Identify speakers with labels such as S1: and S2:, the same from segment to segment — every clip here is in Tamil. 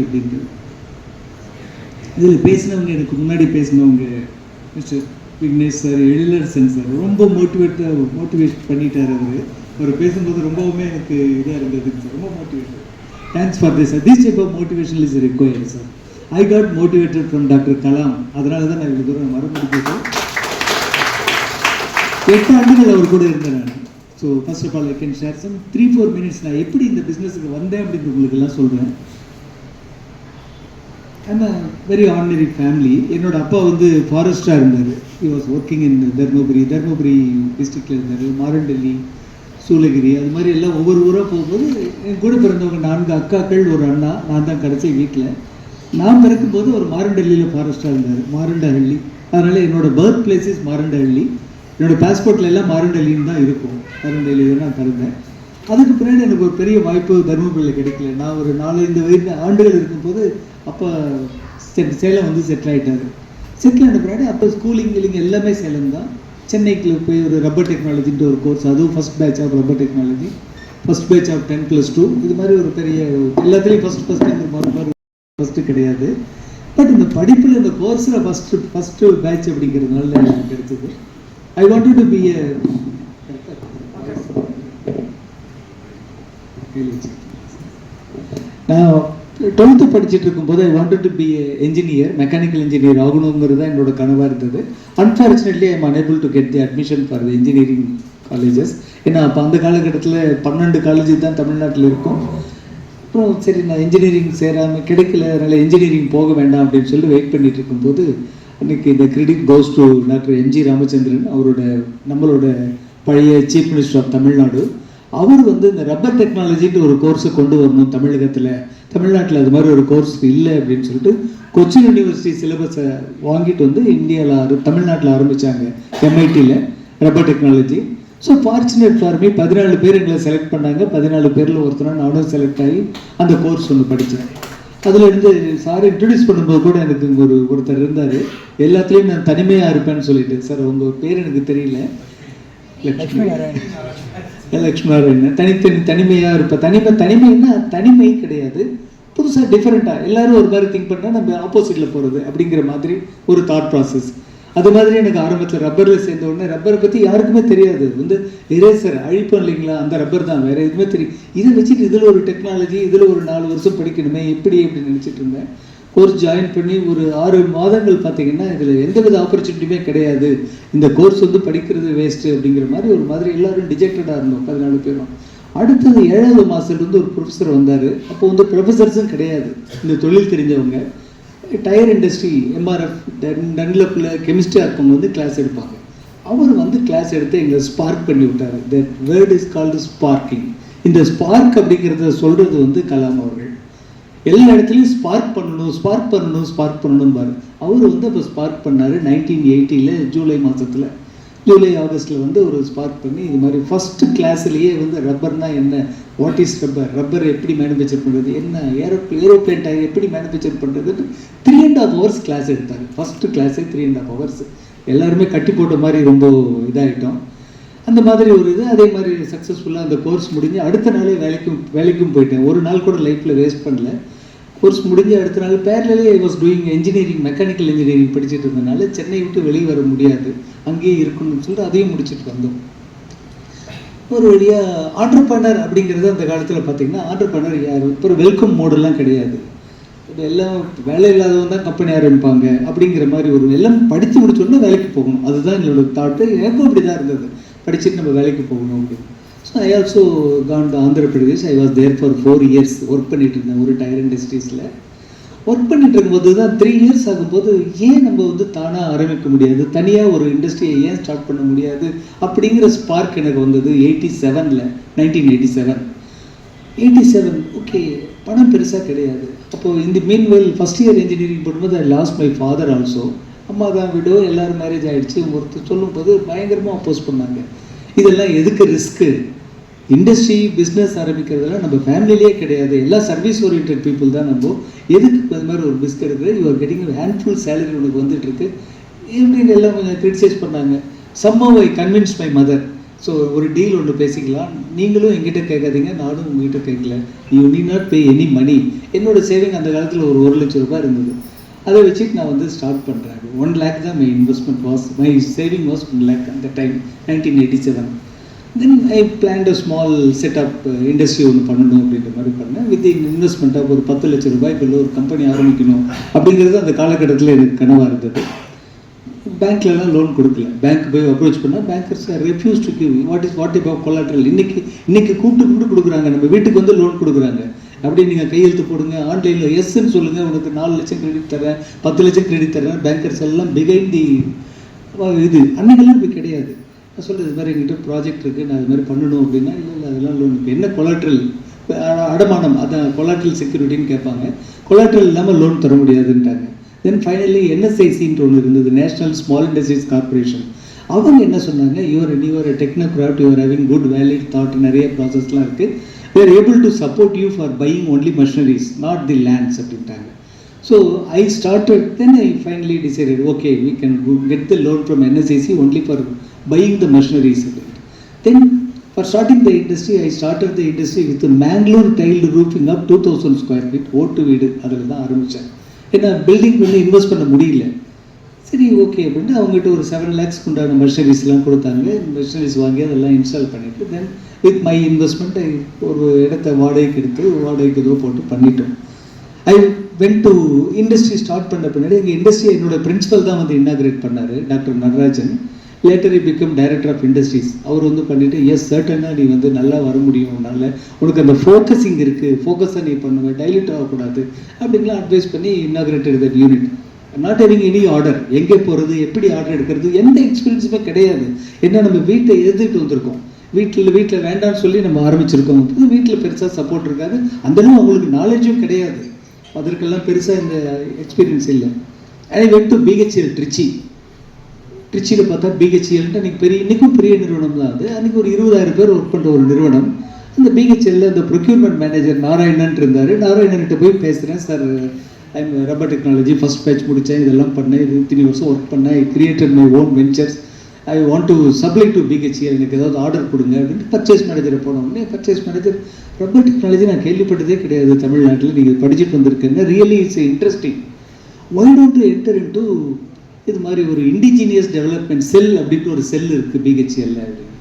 S1: அப்படின்ட்டு இதில் பேசினவங்க, எனக்கு முன்னாடி பேசினவங்க mister Vignesh sir, Ezhilarasan sir ரொம்ப மோட்டிவேட் பண்ணிட்டார். அவர் பேசும்போது ரொம்பவுமே எனக்கு இதாக இருந்ததுங்க சார், ரொம்ப motivated. Thanks for this sir. This type of motivation is required sir. I got motivated from doctor Kalam. அதனால தான் நான் இவ்வளோ தூரம் மறுபடியும் 8 ஆண்டுகள் அவர் கூட இருந்தேன் நான். So first of all I can share some 3-4 minutes நான் எப்படி இந்த பிஸ்னஸுக்கு வந்தேன் அப்படின்னு உங்களுக்கு எல்லாம் சொல்கிறேன். I'm a very ordinary family. என்னோட அப்பா வந்து ஃபாரஸ்டாக இருந்தார். He was working in Dharmapuri டிஸ்ட்ரிக்டில் இருந்தார். மாரண்டல்லி, சூளகிரி, அது மாதிரி எல்லாம் ஒவ்வொரு ஊராக போகும்போது என் கூட பிறந்தவங்க 4 அக்காக்கள், ஒரு அண்ணா. நான் தான் கடைசி வீட்டில். நான் பிறக்கும்போது ஒரு மாரண்டல்லியில் ஃபாரஸ்டாக இருந்தார், மாரண்டஹள்ளி. அதனால் என்னோடய பர்த் பிளேஸ் இஸ் மாரண்டஹள்ளி. என்னோடய பாஸ்போர்ட்டில் எல்லாம் மாரண்டல்லின்னு தான் இருக்கும். மாரண்டல்லியில் தான் நான் பிறந்தேன். அதுக்கு பின்னாடி எனக்கு ஒரு பெரிய வாய்ப்பு தருமபுரியில் கிடைக்கல. நான் ஒரு 4-5 ஆண்டுகள் இருக்கும்போது அப்போ சேலம் வந்து செட்டில் ஆகிட்டார். செட்டில் ஆன பின்னாடி அப்போ ஸ்கூலிங் எல்லாமே சேலம் தான். சென்னைக்கு போய் ஒரு ரப்பர் டெக்னாலஜின்ட்டு ஒரு கோர்ஸ், அதுவும் first batch of rubber technology, first batch of 10+2. இது மாதிரி ஒரு பெரிய எல்லாத்துலேயும் ஃபஸ்ட்டுங்கிற மாதிரி ஃபஸ்ட்டு கிடையாது. பட் இந்த படிப்பில் இந்த கோர்ஸில் ஃபஸ்ட்டு பேட்ச் அப்படிங்கிறதுனால எனக்கு கிடைச்சது. I wanted to be a நான் 12th படிச்சுட்டு இருக்கும்போது I wanted to be engineer, mechanical engineer ஆகணுங்கிறது தான் என்னோட கனவாக இருந்தது. Unfortunately I am unable to get the admission for the engineering colleges. ஏன்னா அப்போ அந்த காலகட்டத்தில் 12 காலேஜ் தான் தமிழ்நாட்டில் இருக்கும். அப்புறம் சரி நான் இன்ஜினியரிங் சேராமல் கிடைக்கல, அதனால் இன்ஜினியரிங் போக வேண்டாம் அப்படின்னு சொல்லி வெயிட் பண்ணிட்டு இருக்கும்போது அன்றைக்கி இந்த credit goes to doctor MG Ramachandran, நம்மளோட பழைய சீஃப் மினிஸ்டர் ஆஃப் தமிழ்நாடு. அவர் வந்து இந்த ரப்பர் டெக்னாலஜின்ட்டு ஒரு கோர்ஸை கொண்டு வரணும் தமிழ்நாட்டில் அது மாதிரி ஒரு கோர்ஸ் இல்லை அப்படின்னு சொல்லிட்டு கொச்சின் யூனிவர்சிட்டி சிலபஸை வாங்கிட்டு வந்து தமிழ்நாட்டில் ஆரம்பித்தாங்க, MITயில் rubber technology. So fortunate for me 14 பேர் எங்களை செலக்ட் பண்ணாங்க. 14 பேரில் ஒருத்தனா நானும் செலக்ட் ஆகி அந்த கோர்ஸ் ஒன்று படித்தேன். அதில் இருந்து சார் இன்ட்ரடியூஸ் பண்ணும்போது கூட எனக்கு ஒருத்தர் இருந்தார், எல்லாத்துலேயும் நான் தனிமையாக இருப்பேன்னு சொல்லிட்டு. சார் உங்கள் பேர் எனக்கு தெரியல, லக்ஷ்மணாராயணன். தனிமையாக இருப்பேன். தனிமைன்னா தனிமை கிடையாது, புதுசாக டிஃப்ரெண்ட்டாக எல்லாரும் ஒரு மாதிரி திங்க் பண்ணால் நம்ம ஆப்போசிட்டில் போகிறது அப்படிங்கிற மாதிரி ஒரு தாட் ப்ராசஸ். அது மாதிரி எனக்கு ஆரம்பத்தில் ரப்பரில் சேர்ந்த உடனே ரப்பரை பற்றி யாருக்குமே தெரியாது. வந்து எரேசர் அழிப்போம் இல்லைங்களா, அந்த ரப்பர் தான், வேறு எதுவுமே தெரியும். இதை வச்சுட்டு இதில் ஒரு டெக்னாலஜி, இதில் ஒரு 4 வருஷம் படிக்கணுமே அப்படின்னு நினச்சிட்டு இருந்தேன். கோர்ஸ் ஜாயின் பண்ணி ஒரு 6 மாதங்கள் பார்த்தீங்கன்னா இதில் எந்தவித ஆப்பர்ச்சுனிட்டியுமே கிடையாது, இந்த கோர்ஸ் வந்து படிக்கிறது வேஸ்ட்டு அப்படிங்கிற மாதிரி எல்லோரும் டிஜெக்டடாக இருந்தோம் 14 பேரும். அடுத்தது 7வது மாதத்துலேருந்து ஒரு ப்ரொஃபஸர் வந்தார். அப்போ வந்து ப்ரொஃபஸர்ஸும் கிடையாது, இந்த தொழில் தெரிஞ்சவங்க. டயர் இண்டஸ்ட்ரி MRF டன்லப்பில் கெமிஸ்ட்ரியாக இருக்கவங்க வந்து கிளாஸ் எடுப்பாங்க. அவர் வந்து கிளாஸ் எடுத்து எங்களை ஸ்பார்க் பண்ணி விட்டார். That word is called sparking. இந்த ஸ்பார்க் அப்படிங்கிறத சொல்கிறது வந்து கலாம் அவர்கள். எல்லா இடத்துலையும் ஸ்பார்க் பண்ணணும் பாரு. அவர் வந்து அப்போ ஸ்பார்க் பண்ணார் 1980 ஜூலை மாதத்தில், ஜூலை ஆகஸ்ட்டில் வந்து ஒரு ஸ்பார்க் பண்ணி இது மாதிரி ஃபஸ்ட்டு கிளாஸ்லேயே வந்து ரப்பர்னா என்ன, வாட் இஸ் ரப்பர் எப்படி மேனுஃபேக்சர் பண்ணுறது, என்ன ஏரோப்ளேன் டயர் எப்படி மேனுஃபேக்சர் பண்ணுறதுன்னு 3.5 hours கிளாஸ் எடுத்தார். ஃபஸ்ட்டு கிளாஸே 3.5 hours. எல்லாருமே கட்டி போட்ட மாதிரி ரொம்ப இதாகிட்டோம். அந்த மாதிரி ஒரு இது. அதே மாதிரி சக்ஸஸ்ஃபுல்லாக அந்த கோர்ஸ் முடிஞ்சு அடுத்த நாளே வேலைக்கும் போயிட்டேன். ஒரு நாள் கூட லைஃப்பில் வேஸ்ட் பண்ணல. கோர்ஸ் முடிஞ்சு அடுத்த நாள் பேரலே I was doing engineering, mechanical engineering படிச்சுட்டு இருந்தனால சென்னை விட்டு வெளியே வர முடியாது, அங்கேயே இருக்கணும்னு சொல்லிட்டு அதையும் முடிச்சுட்டு வந்தோம். ஒரு வழியாக ஆண்டர்பிரனர் அப்படிங்கிறது அந்த காலத்தில் பார்த்தீங்கன்னா ஆண்டர்பிரனர் யார், இப்போ வெல்கம் மோடெல்லாம் கிடையாது. இப்போ எல்லாம் வேலை இல்லாதவங்க தான் கம்பெனி ஆரம்பிப்பாங்க அப்படிங்கிற மாதிரி ஒரு எல்லாம் படித்து முடிச்சோன்னா வேலைக்கு போகணும், அதுதான் என்னோட தாட்டு. எனக்கும் அப்படி தான் இருந்தது, படிச்சுட்டு நம்ம வேலைக்கு போகணும் அப்படின்னு. So I also gone to Andhra Pradesh. I was there for 4 years work பண்ணிட்டு இருந்தேன் ஒரு டயர் இண்டஸ்ட்ரீஸில். ஒர்க் பண்ணிட்டு இருக்கும்போது தான் 3 years ஆகும்போது ஏன் நம்ம வந்து தானாக ஆரம்பிக்க முடியாது, தனியாக ஒரு இண்டஸ்ட்ரியை ஏன் ஸ்டார்ட் பண்ண முடியாது அப்படிங்கிற ஸ்பார்க் எனக்கு வந்தது 1987. ஓகே, பணம் பெருசாக கிடையாது. அப்போது இந்த மீன்வெல் ஃபஸ்ட் இயர் இன்ஜினியரிங் பண்ணும்போது ஐ லாஸ்ட் மை ஃபாதர் ஆல்சோ. அம்மா தான் விடோ, எல்லோரும் மேரேஜ் ஆகிடுச்சு. ஒருத்தர் சொல்லும்போது பயங்கரமாக அப்போஸ் பண்ணாங்க, இதெல்லாம் எதுக்கு ரிஸ்க்கு, இண்டஸ்ட்ரி பிஸ்னஸ் ஆரம்பிக்கிறதெல்லாம் நம்ம ஃபேமிலியே கிடையாது, எல்லாம் சர்வீஸ் ஓரியன்ட் பீப்புள் தான், நம்ம எதுக்கு அது மாதிரி ஒரு ரிஸ்க் எடுக்கிறது, யூஆர் கெட்டிங் ஹேண்ட்ஃபுல் சேலரி உனக்கு வந்துட்டுருக்கு இப்படின்னு எல்லாம் கொஞ்சம் கிரிட்டிசைஸ் பண்ணாங்க. Somehow I convince my mother. So ஒரு டீல் ஒன்று பேசிக்கலாம், நீங்களும் எங்கிட்ட கேட்காதீங்க, நானும் உங்ககிட்ட கேட்கல, you need not pay any money. என்னோடய சேவிங் அந்த காலத்தில் ஒரு 1 லட்சம் ரூபாய் இருந்தது. அதை வச்சுட்டு நான் வந்து ஸ்டார்ட் பண்ணுறேன். 1 lakh தான் my investment was, my saving was 1 lakh அந்த time 1987. Then I plant a small setup industry ஒன்று பண்ணணும் அப்படின்ற மாதிரி பண்ணேன். வித் இன்வெஸ்ட்மெண்ட்டாக ஒரு 10 லட்சம் ரூபாய்க்குள்ள ஒரு கம்பெனி ஆரம்பிக்கணும் அப்படிங்கிறது அந்த காலகட்டத்தில் எனக்கு கனவாக இருந்தது. பேங்க்லலாம் லோன் கொடுக்கல. பேங்க் போய் அப்ரோச் பண்ணால் bankers refuse to give. What இப் ஆஃப் கொலாட்ரல். இன்னைக்கு கூப்பிட்டு கொடுக்குறாங்க, நம்ம வீட்டுக்கு வந்து லோன் கொடுக்குறாங்க. அப்படி நீங்கள் கையெழுத்து போடுங்க, ஆன்லைனில் எஸ்ன்னு சொல்லுங்கள், உனக்கு 4 லட்சம் கிரெடிட் தரேன், 10 லட்சம் கிரெடிட் தரேன். பேங்கர்ஸ் எல்லாம் பிகைண்ட் தி இது. அன்னைக்கெல்லாம் இப்படி கிடையாது. நான் சொல்கிறது இது மாதிரி எங்கிட்ட ப்ராஜெக்ட் இருக்குது, நான் இது மாதிரி பண்ணணும் அப்படின்னா, இல்லை அதெல்லாம் லோன் இருக்குது. என்ன கொலாட்ரல், அடமானம், அதான் கொலாட்ரல் செக்யூரிட்டின்னு கேட்பாங்க. கொலாட்ரல் இல்லாமல் லோன் தர முடியாதுன்ட்டாங்க. தென் ஃபைனலி என்எஸ்ஐசின்னு ஒன்று இருந்தது, நேஷ்னல் ஸ்மால் இண்டஸ்ட்ரீஸ் கார்பரேஷன். அவங்க என்ன சொன்னாங்க, your technocraft, your having good valid thought, நிறைய ப்ராசஸ்லாம் இருக்குது, we are able to support you for buying only machineries, not the lands அப்படின்ட்டாங்க. So I started, then I finally decided, okay, we can get the loan from NSAC only for buying the machineries. Then for starting the industry, I started the industry with a Mangalore tiled roofing up 2000 square feet, ஓட்டு வீடு, அதில் தான் ஆரம்பித்தேன். ஏன்னா பில்டிங் பண்ணி இன்வெஸ்ட் பண்ண முடியல. சரி ஓகே அப்படின்ட்டு அவங்ககிட்ட ஒரு 7 lakhs உண்டான மெஷினரிஸ்லாம் கொடுத்தாங்க. மெஷினரிஸ் வாங்கி அதெல்லாம் இன்ஸ்டால் பண்ணிவிட்டு தென் வித் மை இன்வெஸ்ட்மெண்ட் ஒரு இடத்த வாடகைக்கு எடுத்து வாடகைக்கு ஏதோ போட்டு பண்ணிட்டோம். I went to industry start பண்ண பின்னாடி எங்கள் இண்டஸ்ட்ரி என்னோட பிரின்சிபல் தான் வந்து இன்னாகிரேட் பண்ணார், doctor Natarajan. Later become director of industries. அவர் வந்து பண்ணிவிட்டு, எஸ் சர்டனாக நீ வந்து நல்லா வர முடியும், உன்னால் உனக்கு அந்த ஃபோக்கஸிங் இருக்குது, ஃபோக்கஸாக நீ பண்ணுவேன், டைல்யூட் ஆகக்கூடாது அப்படின்லாம் அட்வைஸ் பண்ணி inaugurated that unit. Not having any order, எங்கே போகிறது, எப்படி ஆர்டர் எடுக்கிறது, எந்த எக்ஸ்பீரியன்ஸுமே கிடையாது. ஏன்னா நம்ம வீட்டை எதிர்த்து வந்திருக்கோம், வீட்டில் வேண்டாம்னு சொல்லி நம்ம ஆரம்பிச்சிருக்கோம். வீட்டில் பெருசாக சப்போர்ட் இருக்காது, அந்தளவு அவங்களுக்கு நாலேஜும் கிடையாது, அதற்கெல்லாம் பெருசாக இந்த எக்ஸ்பீரியன்ஸ் இல்லை. ஐ வென்ட் டு பிஹெச்எல் ட்ரிச்சியில் பார்த்தா பிஹெச்எல்ன்ட்டு இன்றைக்கும் பெரிய நிறுவனம் தான் அது. அன்றைக்கி ஒரு 20,000 பேர் ஒர்க் பண்ணுற ஒரு நிறுவனம். அந்த பிஹெச்எல்ல இந்த ப்ரொக்யூர்மெண்ட் மேனேஜர் நாராயணன் இருந்தார். நாராயணன்கிட்ட போய் பேசுகிறேன், sir I'm rubber technology first batch முடித்தேன், இதெல்லாம் பண்ணேன், 23 வருஷம் ஒர்க் பண்ணேன், I created my own ventures, I want to supply to BHEL, எனக்கு ஏதாவது ஆர்டர் கொடுங்க அப்படின்ட்டு பர்ச்சேஸ் மேனேஜரை போனோடனே, பர்ச்சேஸ் மேனேஜர், ரப்பர் டெக்னாலஜி நான் கேள்விப்பட்டதே கிடையாது தமிழ்நாட்டில், நீங்கள் படிச்சுட்டு வந்திருக்கேங்க, really it's interesting, why don't to enter in to இது மாதிரி ஒரு இண்டிஜினியஸ் டெவலப்மெண்ட் செல் அப்படின்ட்டு ஒரு செல் இருக்குது பிஹெச்எல்ல அப்படின்னு.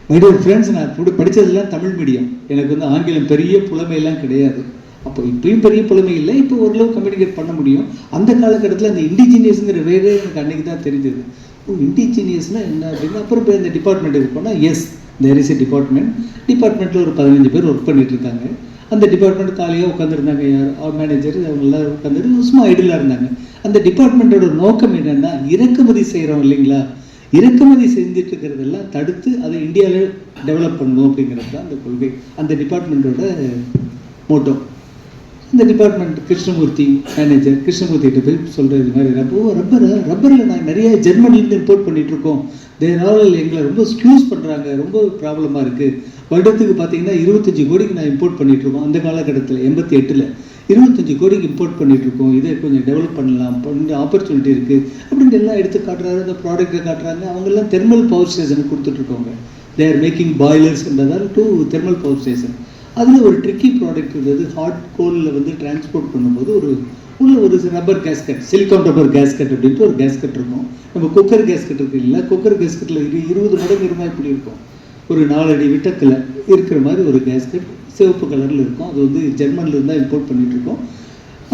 S1: மைடியர் ஃப்ரெண்ட்ஸ், நான் கூட படித்ததெல்லாம் தமிழ் மீடியம், எனக்கு வந்து ஆங்கிலம் பெரிய புலமையெல்லாம் கிடையாது. அப்போ இப்பயும் பெரிய புலமை இல்லை, இப்போ ஓரளவு கம்யூனிகேட் பண்ண முடியும். அந்த காலகட்டத்தில் அந்த இண்டிஜினியஸ்ங்கிற வேறே எனக்கு அன்றைக்கி தான் தெரிஞ்சது. இண்டிஜினியஸ்னால் என்ன அப்படின்னு. அப்புறம் போய் இந்த டிபார்ட்மெண்ட்டுக்கு போனால், எஸ் தேர் இஸ் எ டிபார்ட்மெண்ட்டில் ஒரு 15 பேர் ஒர்க் பண்ணிட்டு இருக்காங்க. அந்த டிபார்ட்மெண்ட் காலையாக உட்காந்துருந்தாங்க, யார் மேனேஜர் அவங்களாம் உட்காந்துட்டு சும்மா ஐடியலாக இருந்தாங்க. அந்த டிபார்ட்மெண்ட்டோட நோக்கம் என்னென்னா, இறக்குமதி செய்கிறோம் இல்லைங்களா, இறக்குமதி செஞ்சுட்டு இருக்கிறதெல்லாம் தடுத்து அதை இந்தியாவில் டெவலப் பண்ணணும் அப்படிங்கிறது தான் அந்த கொள்கை, அந்த டிபார்ட்மெண்ட்டோட மோட்டோ. இந்த டிபார்ட்மெண்ட் கிருஷ்ணமூர்த்தி மேனேஜர், கிருஷ்ணமூர்த்திகிட்ட போய் சொல்கிறது, இது மாதிரி ரப்பரில் நாங்கள் நிறைய ஜெர்மனிலேருந்து இம்போர்ட் பண்ணிகிட்ருக்கோம், தேரால் எங்களை ரொம்ப ஸ்க்யூஸ் பண்ணுறாங்க, ரொம்ப ப்ராப்ளமாக இருக்குது, வருடத்துக்கு பார்த்தீங்கன்னா 25 கோடிக்கு நான் இம்போர்ட் பண்ணிகிட்ருக்கோம். அந்த காலகட்டத்தில் 88ல் 25 கோடிக்கு இம்போர்ட் பண்ணிகிட்ருக்கோம், இதை கொஞ்சம் டெவலப் பண்ணலாம், கொஞ்சம் ஆப்பர்ச்சுனிட்டி இருக்குது அப்படின்ட்டு எல்லாம் எடுத்து காட்டுறாரு. அந்த ப்ராடக்ட்டை காட்டுறாங்க. அவங்கெல்லாம் தெர்மல் பவர் ஸ்டேஷனுக்கு கொடுத்துட்ருக்கோங்க. தே ஆர் மேக்கிங் பாய்லர்ஸ்ன்றதால் டு தெர்மல் பவர் ஸ்டேஷன். அதில் ஒரு ட்ரிக்கி ப்ராடக்ட் இருந்தது. ஹாட் கோலில் வந்து டிரான்ஸ்போர்ட் பண்ணும்போது ஒரு rubber gasket, silicone rubber gasket அப்படின்ட்டு ஒரு கேஸ்கட் இருக்கும். நம்ம குக்கர் கேஸ்கட் இருக்குது இல்லை, குக்கர் கேஸ்கட்டில் 20 மடங்கு இருந்தால் இப்படி இருக்கும், ஒரு 4 அடி விட்டத்தில் இருக்கிற மாதிரி ஒரு கேஸ்கட், சிவப்பு கலரில் இருக்கும். அது வந்து ஜெர்மனில் இருந்தால் இம்போர்ட் பண்ணிகிட்ருக்கோம்.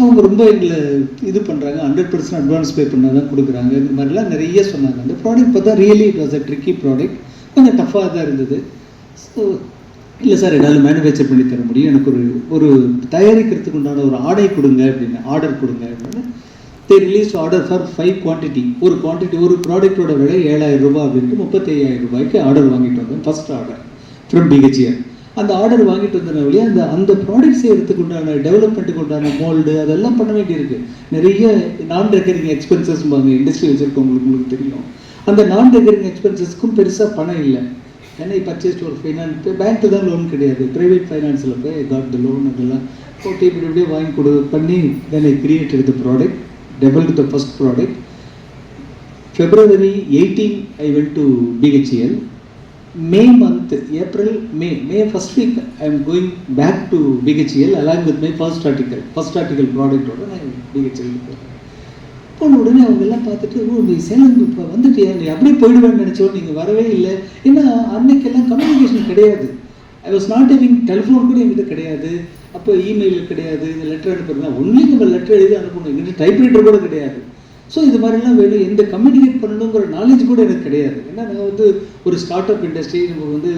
S1: அவங்க ரொம்ப எங்களை இது பண்ணுறாங்க, 100% அட்வான்ஸ் பே பண்ணால் தான் கொடுக்குறாங்க, இந்த மாதிரிலாம் நிறைய சொன்னாங்க. அந்த ப்ராடக்ட் பார்த்தா really it was a tricky product, கொஞ்சம் டஃப்பாக தான் இருந்தது. ஸோ இல்லை சார், என்னால் மேனுஃபேக்சர் பண்ணி தர முடியும், எனக்கு ஒரு தயாரிக்கிறதுக்கு உண்டான ஒரு ஆர்டர் கொடுங்க அப்படின்னு. தே ரிலீஸ் ஆர்டர் ஃபார் 5 குவான்டிட்டி. ஒரு ப்ராடக்டோட விலை 7,000 ரூபாய் அப்படின்ட்டு 35,000 ரூபாய்க்கு ஆர்டர் வாங்கிட்டு வந்தேன், ஃபர்ஸ்ட் ஆர்டர் ஃப்ரம் பிஹெச்எல். அந்த ஆர்டர் வாங்கிட்டு வந்தன வழியே அந்த ப்ராடக்ட் செய்கிறதுக்கு உண்டான டெவலப்மெண்ட்டுக்கு உண்டான மோல்டு அதெல்லாம் பண்ண வேண்டியிருக்கு. நிறைய நான் ரெக்கரிங் எக்ஸ்பென்சஸ் இண்டஸ்ட்ரி வச்சுருக்கவங்களுக்கு தெரியும். அந்த நான் ரெக்கரிங் எக்ஸ்பென்சஸ்க்கும் பெருசாக பணம் இல்லை. ஏன்னா பர்ச்சேஸ் ஒரு ஃபைனான்ஸ், பேங்க்கு தான் லோன் கிடையாது, ப்ரைவேட் ஃபைனான்ஸில் போய் காட் த லோன், அதெல்லாம் போட்டு இப்படி வாங்கி பண்ணி then I created the product, developed the first product. February 18 I went to BHEL. May month, April, May first week, I am going back to BHEL along with my first article product ஓட நான் BHEL போகிறேன். போன உடனே அவங்க எல்லாம் பார்த்துட்டு, ஓ நீ சேலம் இப்போ வந்துட்டியா, நீ அப்படியே போயிடுவேன்னு நினச்சோம், நீங்கள் வரவே இல்லை. ஏன்னா அன்னைக்கெல்லாம் கம்யூனிகேஷன் கிடையாது. ஐ வாஸ் நாட் ஹேவிங் டெலிஃபோன் கூட எங்கிட்ட கிடையாது. அப்போ இமெயில் கிடையாது, இந்த லெட்டர் அனுப்புறதுனா ஒன்லி நம்ம லெட்டர் எழுதி அனுப்பணும், எங்கிட்ட டைப்ரைட்டர் கூட கிடையாது. ஸோ இது மாதிரிலாம் வேணும், எந்த கம்யூனிகேட் பண்ணணுங்கிற நாலேஜ் கூட எனக்கு கிடையாது. ஏன்னா நான் வந்து ஒரு ஸ்டார்ட் அப் இண்டஸ்ட்ரி, நம்ம வந்து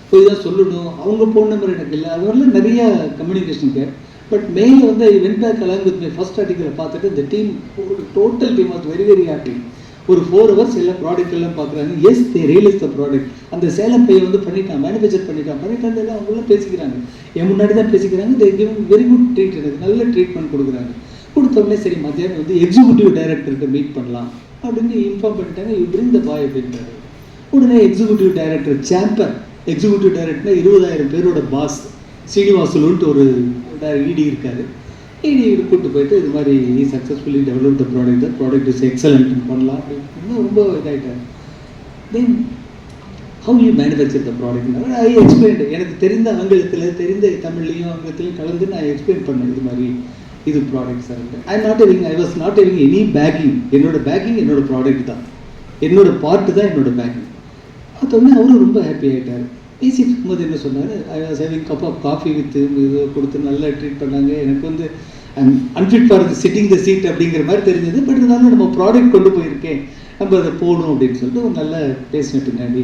S1: போய் தான் சொல்லணும், அவங்க ஃபோன் நம்பர் எனக்கு இல்லை, அது மாதிரிலாம் நிறையா கம்யூனிகேஷன் கேர். பட் மெயிலில் வந்து I went back along with my first ஆர்டிக்கலை பார்த்துட்டு இந்த team, total team was very very happy. ஒரு 4 hours எல்லா ப்ராடக்ட் எல்லாம் பார்க்குறாங்க. Yes they realise the product. அந்த சேலம் பையை வந்து பண்ணிட்டான், மேனுஃபேக்சர் பண்ணிட்டான் எல்லாம் அவங்களாம் பேசிக்கிறாங்க, என் முன்னாடி தான் பேசிக்கிறாங்க. They give very good treat, எனக்கு நல்ல ட்ரீட்மெண்ட் கொடுக்குறாங்க. கொடுத்தோடனே சரி மத்தியானம் வந்து எக்ஸிக்யூட்டிவ் டைரக்டர்கிட்ட மீட் பண்ணலாம் அப்படின்னு இன்ஃபார்ம் பண்ணிட்டாங்க. யூ பிரிங் த பாய் அப்படின்ட்டாரு. உடனே எக்ஸிக்யூட்டிவ் டைரக்டர் சாம்பர், எக்ஸிக்யூட்டிவ் டைரக்டர்னா 20,000 பேரோட பாஸ் ஸ்ரீனிவாசுலுன்ட்டு ஒரு இடி இருக்காரு. இடி கூப்பிட்டு போயிட்டு இது மாதிரி successfully develop the product is excellent பண்ணலாம் அப்படின்னு ரொம்ப இதாகிட்டார். Then how you manufacture the product I explain. எனக்கு தெரிந்த ஆங்கிலத்தில், தெரிந்த தமிழ்லையும் ஆங்கிலத்திலையும் கலந்து நான் எக்ஸ்பிளைன் பண்ணேன். இது மாதிரி இது product sir. I was not having any packing. என்னோட பேக்கிங் என்னோட ப்ராடக்ட் தான், என்னோட பார்ட்டு தான் என்னோட பேக்கிங். அதோடனே அவரும் ரொம்ப ஹாப்பி ஆகிட்டார். பேசிட்டு இருக்கும்போது என்ன சொன்னார், I was having cup of coffee with இது கொடுத்து நல்லா ட்ரீட் பண்ணாங்க. எனக்கு வந்து unfit for sitting the seat அப்படிங்கிற மாதிரி தெரிஞ்சது. பட் இருந்தாலும் நம்ம ப்ராடக்ட் கொண்டு போயிருக்கேன், நம்ம அதை போகணும் அப்படின்னு சொல்லிட்டு ஒரு நல்லா பேசின பின்னாடி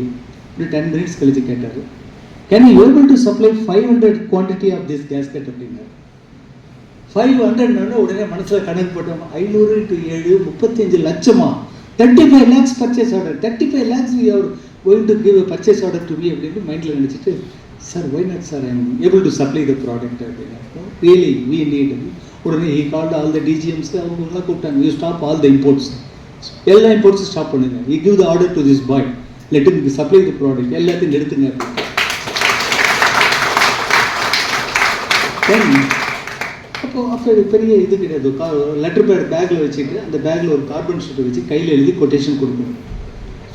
S1: ஒரு 10 minutes கழிச்சு கேட்டார், can you able to supply 500 quantity of this gasket அப்படின்னாரு. 500 உடனே மனசில் கணக்கு போட்டோம். 500 × 7 35 லட்சமா, 35 lakhs purchase order, 35 lakhs we are going to give a purchase order to me அப்படின்னு மைண்டில் நினச்சிட்டு, sir why not sir I am able to supply the product அப்படின்னா, ரியலி வி நீட். உடனே ஹி கால்ட் ஆல் த டிஜிஎம்ஸ், அவங்களாம் கூப்பிட்டாங்க, you stop all the imports, எல்லா இம்போர்ட்ஸும் ஸ்டாப் பண்ணுங்க, you give the order to this bye, let him supply the product, எல்லாத்தையும் நிறுத்துங்க அப்படின்னு. அப்போ பெரிய இது கிடையாது. லெட்டர் பேட் பேக்கில் வச்சுட்டு அந்த பேக்கில் ஒரு கார்பன் ஷீட்டை வச்சு கையில் எழுதி கொட்டேஷன் கொடுக்கணும்.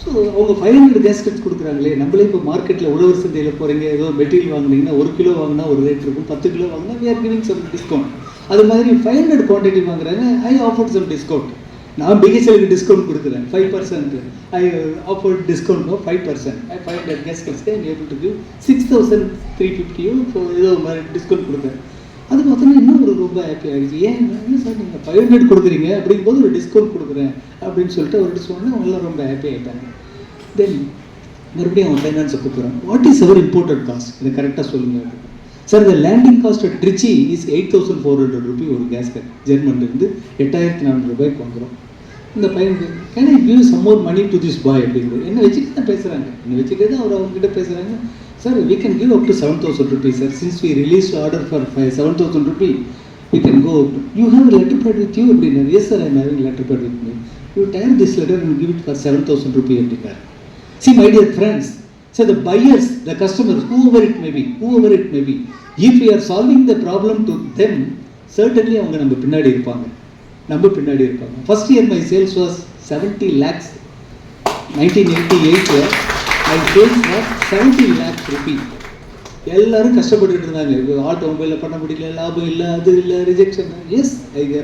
S1: ஸோ அவங்க 500 கேஸ்கெட்ஸ் கொடுக்குறாங்களே, நம்மளே இப்போ மார்க்கெட்டில் உழவர் சந்தையில் போகிறீங்க, ஏதோ மெட்டீரியல் வாங்கினீங்கன்னா 1 கிலோ வாங்கினா ஒரு ரேட் இருக்கும், 10 கிலோ வாங்கினா we are giving some discount. அது மாதிரி 500 குவான்டிட்டி வாங்குறாங்க, ஐ ஆஃபர்ட் சம் டிஸ்கவுண்ட். நான் பிஹெச்எலுக்கு டிஸ்கவுண்ட் கொடுக்குறேன் 5%. I offered discount 5%. 500 கேஸ்கெட்ஸ்க்கு ஐ ஏபிள் டு கிவ் 6,350 ஏதோ மாதிரி டிஸ்கவுண்ட் கொடுக்குறேன். அது பார்த்தோன்னா இன்னும் ஒரு ரொம்ப ஹாப்பி ஆகிடுச்சு. ஏன் என்ன சார் நீங்கள் 500 கொடுக்குறீங்க அப்படிங்கும்போது ஒரு டிஸ்கவுண்ட் கொடுக்குறேன் அப்படின்னு சொல்லிட்டு ஒரு டிஸ்கவுண்ட் அவங்களாம் ரொம்ப ஹாப்பி ஆகிட்டாங்க. தென் மறுபடியும் அவன் ஃபைனான்ஸை கூப்பிட்றான். What is our imported cost, இதை கரெக்டாக சொல்லுங்கள் சார். இந்த landing cost at Trichy is 8,400 rupee ஒரு கேஸ்கெட். ஜெர்மன்லேருந்து 8,400 ரூபாய்க்கு வாங்குகிறோம். இந்த பையனுக்கு can I give some more money to this boy அப்படிங்கிறது. என்ன வச்சுட்டு தான் பேசுகிறாங்க, என்ன வச்சுட்டு தான் அவர் அவங்ககிட்ட பேசுகிறாங்க. Sir we can give up to 7,000 rupees sir, since we released order for 7,000 rupees we can go up to, you have a letter pad with you அப்படின்னா. Yes sir, I am having letter pad with me, you tear this letter and give it for 7,000 rupees அப்படின்னாரு. See my dear friends, so the buyers, the customers, whoever it may be, if we are solving the problem to them, certainly அவங்க நம்ம பின்னாடி இருப்பாங்க. First year my sales was 70 lakhs. 1988 my sales was 70 lakhs rupees. எல்லாரும் கஷ்டப்பட்டு இருந்தாங்க, ஆட்டோமொபைலில் பண்ண முடியல, லாபம் இல்லை, அது இல்லை, rejection. Yes,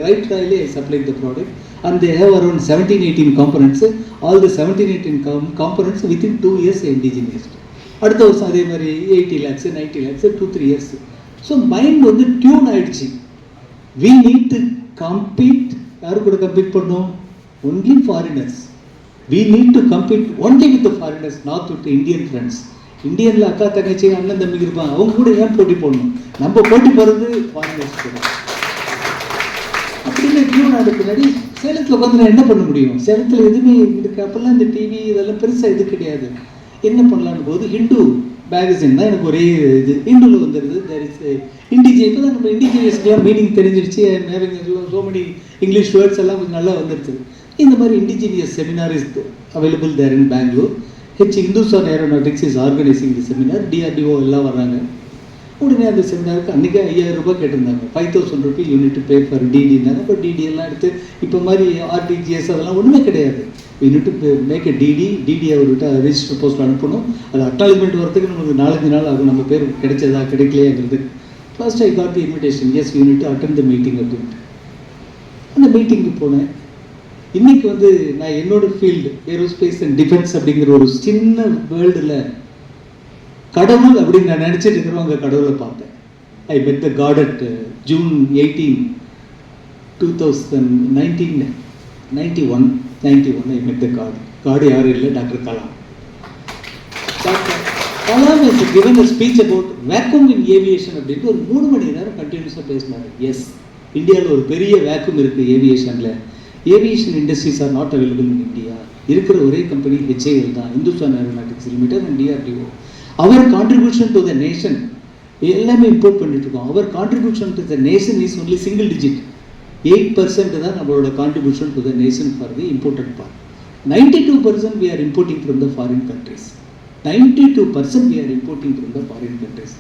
S1: right royally I supplied the product and they have around 17-18 components. All the 17-18 components within 2 years indigenized. அடுத்த வருஷம் அதே மாதிரி 80 lakhs 90 lakhs 2-3 years. So mind வந்து டியூன் ஆயிடுச்சு. we need to compete. யாரு கூட கம்பீட் பண்ணோம்? only foreigners. we need to compete only with the foreigners, not with the Indian friends. இந்தியனில் அக்கா தங்கச்சி அண்ணன் தம்பிக்கு இருப்பாங்க, அவங்க கூட ஏன் போட்டி போடணும்? நம்ம போட்டி போடுறது ஃபாரினர்ஸ் கூட. அப்படின்னு டியூன் ஆகிற பின்னாடி சேலத்தில் உட்காந்து நான் என்ன பண்ண முடியும்? சேலத்தில் எதுவுமே இருக்கு அப்போல்லாம், இந்த டிவி இதெல்லாம் பெருசாக இது கிடையாது. என்ன பண்ணலான்னு போது ஹிந்து மேகசின் தான் எனக்கு ஒரே இது ஹிந்துவில் வந்துடுது. தேர் இஸ் இண்டிஜி. இப்போ தான் நம்ம இண்டிஜினியஸ்க்கெலாம் மீனிங் தெரிஞ்சிடுச்சு. ஸோ மெனி இங்கிலீஷ் வேர்ட்ஸ் எல்லாம் கொஞ்சம் நல்லா வந்துடுச்சு. இந்த மாதிரி indigenous seminar is available there in Bangalore. Hindustan Aeronautics is organizing the seminar. DRDO எல்லாம் வர்றாங்க. உடனே அந்த செமினாருக்கு அன்றைக்கே 5000 ரூபாய் கேட்டிருந்தாங்க. 5000 ரூபீ யூனிட் பே ஃபார் டிடின்னாங்க. இப்போ டிடி எல்லாம் எடுத்து இப்போ மாதிரி ஆர்டிஜிஎஸ் அதெல்லாம் ஒன்றுமே கிடையாது. யூனிட் மேக் எ டிடி அவர்கிட்ட ரெஜிஸ்டர் போஸ்ட் அனுப்பணும். அது அக்னாலஜ்மெண்ட் வரதுக்கு நமக்கு 4-5 நாள் ஆகும். நம்ம பேர் கிடைச்சதா கிடைக்கலையாங்கிறது. First I got the invitation, yes unit attend the meeting அப்படின்ட்டு. அந்த மீட்டிங்கு போனேன். இன்றைக்கி வந்து நான் என்னோட ஃபீல்டு ஏரோஸ்பேஸ் அண்ட் டிஃபென்ஸ் அப்படிங்கிற ஒரு சின்ன வேர்ல்டில் கடவுள் அப்படின்னு நான் நினச்சிட்டு இருக்கிறவங்க கடவுளை பார்த்தேன். ஐ மெட் த காட் அட் June 18, 2019, 91 ஐ மெட் த காட் யாரும் இல்லை, doctor Kalam. Doctor Kalam is given a speech about vacuum in aviation அப்படின்ட்டு ஒரு 3 மணி நேரம் கண்டினியூஸாக பேசினார். எஸ், இந்தியாவில் ஒரு பெரிய வேக்யூம் இருக்குது ஏவியேஷனில். Aviation industries are not available in India. இருக்கிற ஒரே கம்பெனி HAL தான், Hindustan aeronautics Limited and DRDO. Our contribution to the nation எல்லாமே இம்போர்ட் பண்ணிட்டு இருக்கோம். Our contribution to the nation is only single digit. 8% தான் நம்மளோட contribution to the nation for the imported part. 92% we are importing from the foreign countries. 92% we are importing from the foreign countries.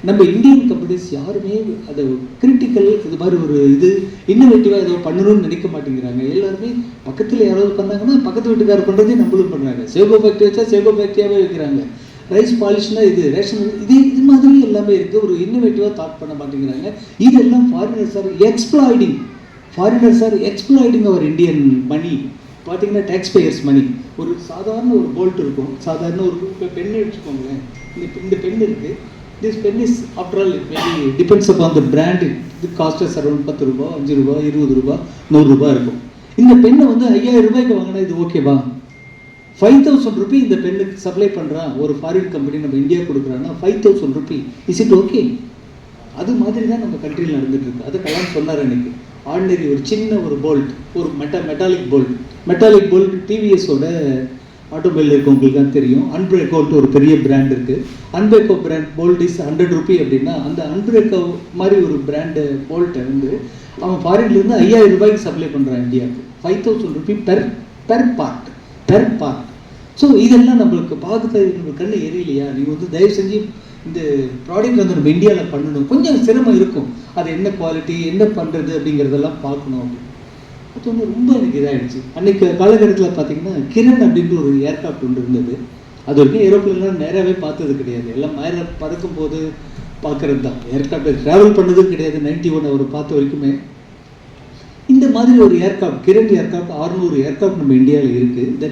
S1: நம்ம இந்தியன் கம்பெனிஸ் யாருமே அதை கிரிட்டிக்கல் இது மாதிரி ஒரு இது இன்னோவேட்டிவாக ஏதோ பண்ணணும்னு நினைக்க மாட்டேங்கிறாங்க. எல்லாருமே பக்கத்தில் யாராவது பண்ணாங்கன்னா பக்கத்து வீட்டுக்காரர் பண்ணுறதே நம்மளும் பண்ணுறாங்க. சேகோ ஃபேக்ட்ரி வச்சா சேகோ ஃபேக்ட்ரியாகவே வைக்கிறாங்க. ரைஸ் பாலிஷ்னா இது ரேஷன் இது மாதிரி எல்லாமே இருக்குது. ஒரு இன்னோவேட்டிவாக தாட் பண்ண மாட்டேங்கிறாங்க. இதெல்லாம் ஃபாரினர்ஸ் ஆர் எக்ஸ்ப்ளாய்டிங் அவர் இந்தியன் மணி. பார்த்தீங்கன்னா டேக்ஸ் பேயர்ஸ் மணி. ஒரு சாதாரண ஒரு போல்ட் இருக்கும், சாதாரண ஒரு பென் எடுத்துக்கோங்களேன். இந்த பென் இருக்குது. This pen is, after all, it maybe depends upon the brand. It costs us around 10 ரூபா, 5 ரூபா, 20 ரூபா, 100 ரூபா இருக்கும். இந்த பெண்ணை வந்து 5000 ரூபாய்க்கு வாங்கினா இது ஓகேவா? 5000 ரூபி இந்த பெண்ணுக்கு சப்ளை பண்ணுறான் ஒரு ஃபாரின் கம்பெனி, நம்ம இந்தியா கொடுக்குறான்னா 5000 ரூபி. Is it okay? அது மாதிரி தான் நம்ம கண்ட்ரியில் நடந்துட்டு இருக்கு. அது கலாம் சொன்னார் அன்னைக்கு. ஆர்டினரி ஒரு சின்ன ஒரு போல்ட், ஒரு மெட்டாலிக் போல்ட் டிவிஎஸோட ஆட்டோமொபைல் இருக்கவங்களுக்கு தான் தெரியும். அன்பேக்கோன்ட்டு ஒரு பெரிய பிராண்ட் இருக்குது. அன்பேக்கோ பிராண்ட் போல்ட் இஸ் 100 ரூபி அப்படின்னா அந்த அன்பேக்கோ மாதிரி ஒரு பிராண்டு போல்ட்டை வந்து அவன் ஃபாரின்லேருந்து 5000 ரூபாய்க்கு சப்ளை பண்ணுறான் இந்தியாவுக்கு. 5000 ரூபி பெர் பார்ட். ஸோ இதெல்லாம் நம்மளுக்கு பார்த்து நம்ம கண்ணு எரியலையா? நீங்கள் வந்து தயவு செஞ்சு இந்த ப்ராடக்ட் வந்து நம்ம இந்தியாவில் பண்ணணும். கொஞ்சம் சிரமம் இருக்கும். அது என்ன குவாலிட்டி, என்ன பண்ணுறது அப்படிங்கிறதெல்லாம் பார்க்கணும் அப்படின்னு. அது வந்து ரொம்ப எனக்கு இதாகிடுச்சு. அன்றைக்கு காலகட்டத்தில் பார்த்தீங்கன்னா கிரண் அப்படின்ற ஒரு ஏர்க்ராஃப்ட் ஒன்று இருந்தது. அது வரைக்கும் ஏரோப்ளேன்லாம் நேராகவே பார்த்தது கிடையாது. எல்லாம் மேலே பறக்கும் போது பார்க்குறது தான். ஏர்க்ராஃப்ட் ட்ராவல் பண்ணதும் கிடையாது. 91 அவர் பார்த்த வரைக்குமே. இந்த மாதிரி ஒரு ஏர்க்ராஃப்ட், கிரண் ஏர்க்ராஃப்ட் 600 ஏர்க்ராஃப்ட் நம்ம இந்தியாவில் இருக்குது. இந்த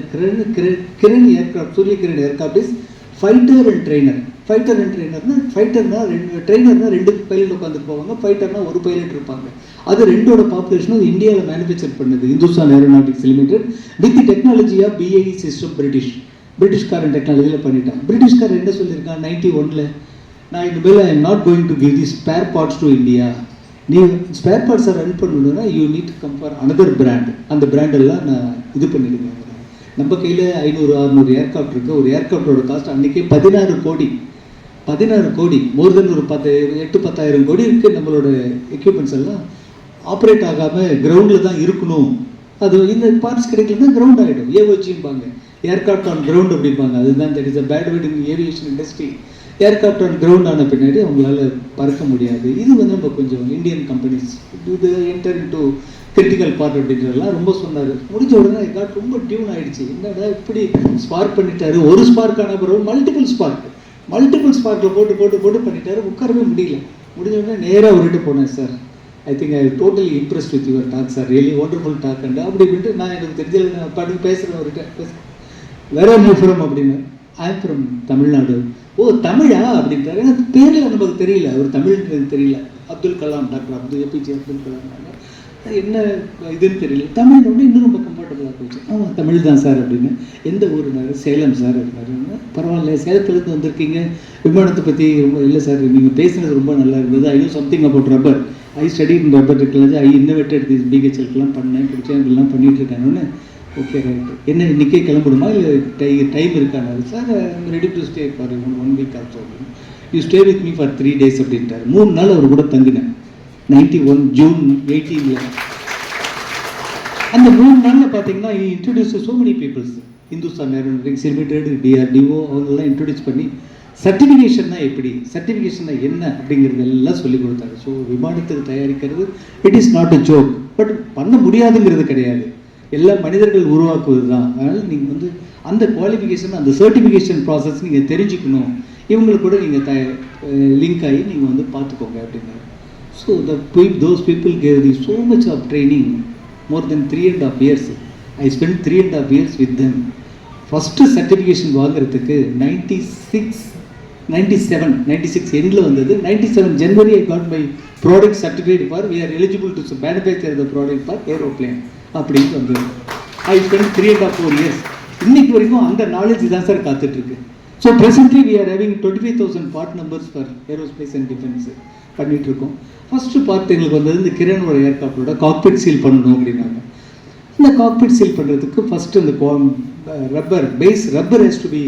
S1: Kiran aircraft, Surya Kiran aircraft is fighter and trainer. ட்ரெயினர்னா 2 பைலட் உட்காந்துட்டு போவாங்க. ஃபைட்டர்னா ஒரு பைலட் இருப்பாங்க. அது ரெண்டோட பாப்புலேஷனும் இந்தியாவில் மேனுஃபேக்சர் பண்ணது Hindustan aeronautics Limited with the technology of BAE system. பிரிட்டிஷ்காரன் டெக்னாலஜியில் பண்ணிட்டான். பிரிட்டிஷ்காரன் என்ன சொல்லியிருக்கான் 91ல், நான் இனிமேல் I am not going to give the spare parts to India. நீ ஸ்பேர் பார்ட்ஸை ரன் பண்ணணுன்னா you need come for another brand. அந்த பிராண்டெல்லாம் நான் இது பண்ணிடுவேன். நம்ம கையில் 500-600 ஏர்க்ராஃப்ட் இருக்குது. ஒரு ஏர்க்ராஃப்டோட காஸ்ட் அன்றைக்கே 16 கோடி, மோர் தென் ஒரு 8-10,000 கோடி இருக்குது. நம்மளோட எக்யூப்மெண்ட்ஸ் எல்லாம் ஆப்ரேட் ஆகாமல் கிரவுண்டில் தான் இருக்கணும். அது இந்த பார்ட்ஸ் கிடைக்கலன்னா கிரவுண்ட் ஆகிடும். ஏஓஜிம்பாங்க, ஏர்க்ராஃப்ட் ஆன் கிரவுண்ட் அப்படிம்பாங்க. அதுதான் that is a bad word in aviation industry. Aircraft on ground ஆன பின்னாடி அவங்களால பறக்க முடியாது. இது வந்து நம்ம கொஞ்சம் இந்தியன் கம்பெனிஸ் இது என்டர் இன்டு கிரிட்டிக்கல் பார்ட் அப்படின்றதெல்லாம் ரொம்ப சொன்னார். முடிஞ்ச உடனே எங்காட் ரொம்ப டியூன் ஆகிடுச்சு. என்னடா இப்படி ஸ்பார்க் பண்ணிட்டாரு. ஒரு ஸ்பார்க் ஆன பிறகு மல்டிபிள் ஸ்பார்க்கில் போட்டு பண்ணிட்டாரு. உட்காரவே முடியல. முடிஞ்ச உடனே நேராக அவர்கிட்ட போனேன். Sir, I think I totally impressed with your talk sir, really wonderful talk and அப்படி அப்படின்ட்டு நான் எனக்கு தெரிஞ்சது நான் பண்ணி பேசுகிறேன் அவர்கிட்ட. வேற மூ ஃப்ரம் அப்படின்னு. I am from Tamil Nadu. ஓ தமிழா அப்படின்றாரு. எனக்கு பேரில் நமக்கு தெரியல, அவர் தமிழ்ன்றது தெரியல. Abdul Kalam, doctor APJ Abdul Kalam. என்ன இதுன்னு தெரியல. தமிழ் வந்து இன்னும் ரொம்ப கம்ஃபர்டபுளாக போச்சு. ஆமாம் தமிழ் தான் சார் அப்படின்னு. எந்த ஊருனாரு? சேலம் சார் அப்படின்னாரு. பரவாயில்ல, சேலத்துலேருந்து வந்திருக்கீங்க, விமானத்தை பற்றி ரொம்ப இல்லை சார், நீங்கள் பேசுகிறது ரொம்ப நல்லா இருந்தது. I know something about rubber, I study in rubber technology, I innovated this BHLக்கெலாம் பண்ணேன், பிடிச்சேன், இப்படிலாம் பண்ணிகிட்டு இருக்காங்கன்னு. Okay right. என்ன இன்றைக்கே கிளம்பணுமா இல்லை டைம் இருக்கானாரு? Sir ready to stay for 1 week ஆச்சு அப்படின்னு. You stay with me for 3 days அப்படின்ட்டார். 3 நாள் அவர் கூட தங்கினேன் 91 June 18ல். அந்த 3 நாளில் பார்த்தீங்கன்னா introduce so many peoples. Hindustan aeronautics limited, DRDO அவங்களெல்லாம் இன்ட்ரடியூஸ் பண்ணி சர்டிஃபிகேஷன்னா எப்படி, சர்டிஃபிகேஷன்னா என்ன அப்படிங்கிறது எல்லாம் சொல்லி கொடுத்தாரு. ஸோ விமானத்துக்கு தயாரிக்கிறது it is not a joke, but பண்ண முடியாதுங்கிறது கிடையாது, எல்லா மனிதர்கள் உருவாக்குவது தான். அதனால் நீங்கள் வந்து அந்த குவாலிஃபிகேஷன் அந்த சர்டிஃபிகேஷன் ப்ராசஸ் நீங்கள் தெரிஞ்சுக்கணும், இவங்களுக்கு கூட நீங்கள் லிங்க் ஆகி நீங்கள் வந்து பார்த்துக்கோங்க அப்படின்னாரு. So those people gave the so much of training, more than 3.5 years. I spent 3.5 years with them. First certification வாங்குறதுக்கு 96 எண்டில் வந்தது. 97 January I got my product certificate for we are eligible to manufacture the product for aeroplane அப்படின்னு வந்தது. I spent 3.5 years. இன்னைக்கு வரைக்கும் அந்த நாலேஜ் தான் சார் காத்துட்ருக்கு. So presently we are having 25,000 part numbers for aerospace and defence பண்ணிகிட்ருக்கோம். ஃபஸ்ட்டு பார்ட் எங்களுக்கு வந்தது இந்த கிரனோட ஏர்க்ராஃப்டோட காக்பிட் சீல் பண்ணணும் அப்படின்னாங்க. இந்த காக்பிட் சீல் பண்ணுறதுக்கு ஃபஸ்ட்டு இந்த rubber has to be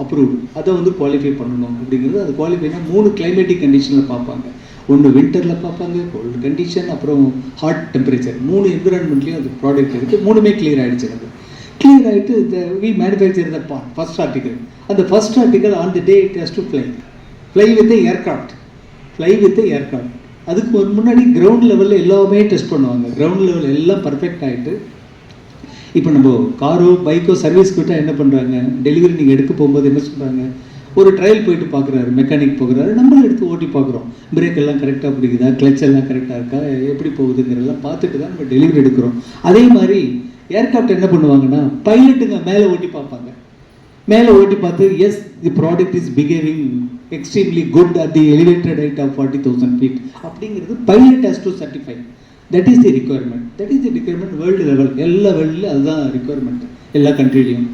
S1: approved, அதை வந்து குவாலிஃபை பண்ணணும் அப்படிங்கிறது. அது குவாலிஃபைனா 3 கிளைமேட்டிக் கண்டிஷனில் பார்ப்பாங்க. ஒன்று வின்டரில் பார்ப்பாங்க, கோல்டு கண்டிஷன், அப்புறம் ஹாட் டெம்பரேச்சர். 3 என்விரான்மெண்ட்லேயும் அது ப்ராடக்ட் இருக்குது. 3மே கிளியர் ஆகிடுச்சு. அது கிளியர் ஆகிட்டு we manufacture the first article. அந்த first article on the day it has to fly with aircraft. அதுக்கு முன்னாடி கிரவுண்ட் லெவலில் எல்லாமே டெஸ்ட் பண்ணுவாங்க. கிரவுண்ட் லெவல் எல்லாம் பர்ஃபெக்ட் ஆகிட்டு இப்போ நம்ம காரோ பைக்கோ சர்வீஸ்க்கு விட்டால் என்ன பண்ணுறாங்க, டெலிவரி நீங்கள் எடுக்க போகும்போது என்ன சொல்கிறாங்க, ஒரு ட்ரையல் போயிட்டு பார்க்குறாரு, மெக்கானிக் போகிறாரு, நம்மளும் எடுத்து ஓட்டி பார்க்குறோம், பிரேக் எல்லாம் கரெக்டாக பிடிக்குதா, கிளச் எல்லாம் கரெக்டாக இருக்கா, எப்படி போகுதுங்கிறதெல்லாம் பார்த்துட்டு தான் நம்ம டெலிவரி எடுக்கிறோம். அதே மாதிரி ஏர்க்ராஃப்ட் என்ன பண்ணுவாங்கன்னா பைலட்டுங்க மேலே ஓட்டி பார்ப்பாங்க. மேலே ஓட்டி பார்த்து yes the product is behaving extremely good at the elevated height of 40,000 feet அப்படிங்கிறது pilot has to certify. That is the requirement world level, எல்லா வேர்ல்டுலையும் அதுதான் ரிக்வயர்மெண்ட் எல்லா கண்ட்ரிலையும்.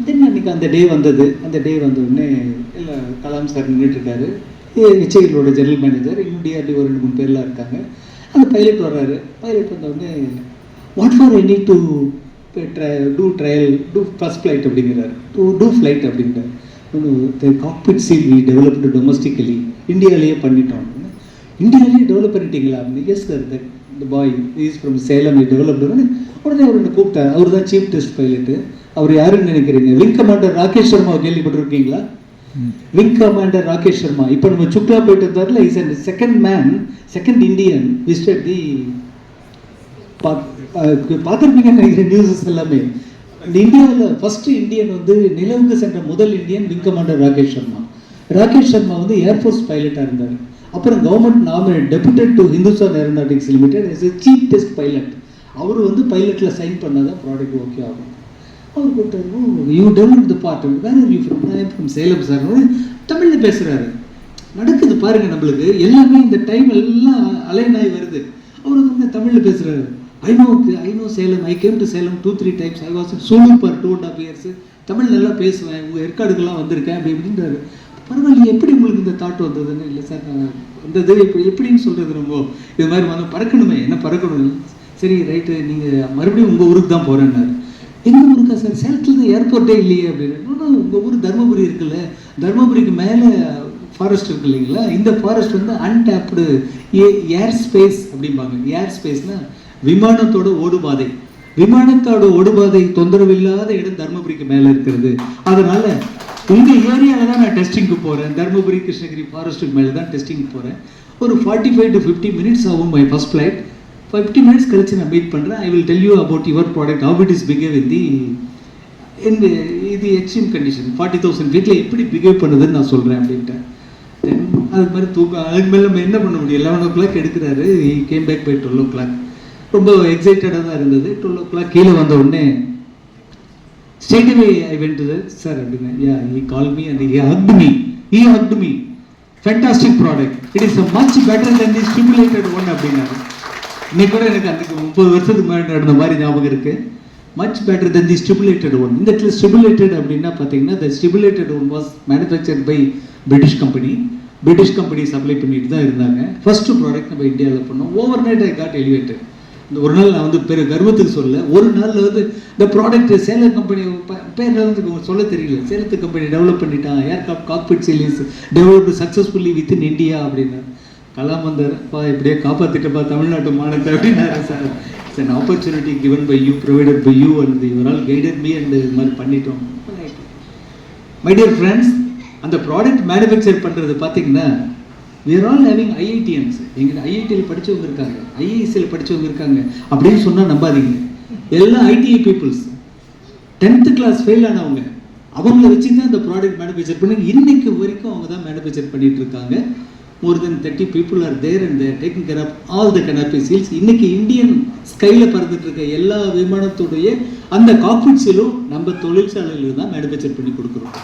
S1: தென் அன்றைக்கி அந்த டே வந்தது. அந்த டே வந்தவுடனே எல்லா கலாம் சார் நின்றுட்டுருக்காரு, ஹெச்ஐஎலோட ஜெனரல் மேனேஜர், இன்னும் டிஆர்டி ஒரு 2-3 பேர்லாம் இருக்காங்க. அந்த பைலட் வர்றாரு. பைலட் வந்தவுடனே what for I need to do first flight அப்படிங்கிறாரு, டூ ஃப்ளைட் அப்படிங்கிறார். Cockpit seal we developed domestically, இந்தியாவிலேயே பண்ணிட்டோம். இந்தியாவிலேயே டெவலப் பண்ணிட்டீங்களா அப்படின்னு. எஸ் சார், இந்த boy is from Salem developed. உடனே அவர் என்ன கூப்பிட்டார். அவர் தான் சீஃப் டெஸ்ட் பைலட்டு. அவர் யாருன்னு நினைக்கிறீங்க? விங் கமாண்டர் ராகேஷ் சர்மாவை கேள்விப்பட்டிருக்கீங்களா? விங் கமாண்டர் ராகேஷ் சர்மா இப்போ நம்ம சுக்லா போயிட்டு இருந்தார்ல, is and second Indian visited the பார்த்துருப்பீங்கன்னு நினைக்கிறேன் நியூஸஸ் எல்லாமே. இந்த இந்தியாவில் ஃபர்ஸ்ட் இந்தியன் வந்து நிலவுக்கு சென்ற முதல் Indian wing commander Rakesh Sharma. Rakesh Sharma வந்து ஏர்ஃபோர்ஸ் பைலட்டாக இருந்தார். அப்புறம் government nominate deputed to Hindustan Aeronautics Limited as a chief test pilot. அவர் வந்து பைலட்டில் சைன் பண்ணால் தான் ப்ராடக்ட் ஓகே ஆகும். அவர் கூப்பிட்டாரு, you develop the part, where are you from? நான் ஃப்ரம் சேலம் சார். தமிழில் பேசுகிறாரு. நடக்குது பாருங்கள், நம்மளுக்கு எல்லாமே இந்த டைம் எல்லாம் அலைன் ஆகி வருது. அவர் வந்து தமிழில் பேசுகிறாரு. I know Salem, I came to Salem 2-3 times, I was in Sulur for 2.5 years. Tamil நல்லா பேசுவேன், உங்கள் ஏற்காடுக்கெல்லாம் வந்திருக்கேன் அப்படி இப்படின்றாரு. பரவாயில்ல, எப்படி உங்களுக்கு இந்த தாட் வந்ததுன்னு? இல்லை சார், நான் வந்தது எப்படின்னு சொல்கிறது, ரொம்ப இது மாதிரி பறக்கணுமே, என்ன பறக்கணும். சரி ரைட்டு, நீங்கள் மறுபடியும் உங்கள் ஊருக்கு தான் போகிறேன்னாரு. எங்கள் ஊருக்கா சார்? சேலத்தில் தான் ஏர்போர்ட்டே இல்லையே அப்படின்னு. உங்கள் ஊர் தருமபுரி இருக்குல்ல, தருமபுரிக்கு மேலே ஃபாரஸ்ட் இருக்கு இல்லைங்களா, இந்த ஃபாரஸ்ட் வந்து அன்டேப்டு ஏர் ஸ்பேஸ் அப்படிம்பாங்க. ஏர் ஸ்பேஸ்னால் விமானத்தோட ஓடுபாதை தொந்தரவு இல்லாத இடம் தருமபுரிக்கு மேலே இருக்கிறது. அதனால உங்கள் ஏரியாவில் தான் நான் டெஸ்டிங்க்கு போகிறேன். தருமபுரி கிருஷ்ணகிரி ஃபாரஸ்ட்டுக்கு மேலே தான் டெஸ்டிங் போகிறேன். ஒரு 45 to 50 minutes ஆகும் மை ஃபர்ஸ்ட் ஃப்ளைட். 50 minutes கழிச்சு நான் மீட் பண்ணுறேன். I will tell you about your product, how it is behave in இது எக்ஸ்ட்ரீம் கண்டிஷன் 40,000 feet எப்படி பிஹேவ் பண்ணுதுன்னு நான் சொல்கிறேன் அப்படின்ட்டு. தென் அது மாதிரி அதுக்கு மேலே நம்ம என்ன பண்ண முடியும்? 11 o'clock எடுக்கிறாரு. Came back by 12 o'clock. ரொம்ப எக்ஸைட்டடாக தான் இருந்தது. 12 o'clock கீழே வந்த உடனே straight away I went to the sir அப்படின்னா, yeah, he called me and he hugged me. Fantastic product. It is much better than the stimulated one அப்படின்னாரு. இன்னைக்கு கூட எனக்கு அந்த 30 வருஷத்துக்கு முன்னாடி நடந்த மாதிரி ஞாபகம் இருக்கு. Much better than the stimulated one. இந்த இடத்துல stimulated அப்படின்னா பார்த்தீங்கன்னா, the stimulated one was manufactured by British company supply பண்ணிட்டு தான் இருந்தாங்க. ஃபர்ஸ்ட் ப்ராடக்ட் நம்ம இந்தியாவில் பண்ணோம். Over night I got elevated. இந்த ஒரு நாள் நான் வந்து கர்வத்துக்கு சொல்ல, ஒரு நாளில் வந்து இந்த ப்ராடக்ட் சேலம் கம்பெனி பேர் வந்து சொல்ல தெரியல, சேலத்து கம்பெனி டெவலப் பண்ணிட்டான், aircraft cockpit seals developed successfully with in India அப்படின்னா. கலாம் வந்தார்ப்பா, இப்படியே காப்பாற்றிட்டப்பா தமிழ்நாட்டு மாநிலத்தை அப்படின்னாரு. Sir, it's an opportunity given by you, provided by you, and your all guided me, and இது மாதிரி பண்ணிட்டோம். மை டியர் ஃப்ரெண்ட்ஸ், அந்த ப்ராடக்ட் மேனுஃபேக்சர் பண்ணுறது பார்த்தீங்கன்னா we are all having IITians. எங்கள் ஐஐடியில் படித்தவங்க இருக்காங்க, ஐஐசியில் படித்தவங்க இருக்காங்க அப்படின்னு சொன்னால் நம்பாதீங்க. எல்லாம் ITI peoples, 10th class fail ஆனவங்க. அவங்கள வச்சு தான் இந்த ப்ராடக்ட் மேனுஃபேக்சர் பண்ணி இன்னைக்கு வரைக்கும் அவங்க தான் மேனுஃபேக்சர் பண்ணிட்டு இருக்காங்க. மோர் தென் 30 people are there and they are taking care of all the canopy seals. இன்னைக்கு இந்தியன் ஸ்கையில் பறந்துட்டு இருக்க எல்லா விமானத்துடைய அந்த காக்பிட் சீலும் நம்ம தொழிற்சாலையில் தான் மேனுஃபேக்சர் பண்ணி கொடுக்குறோம்.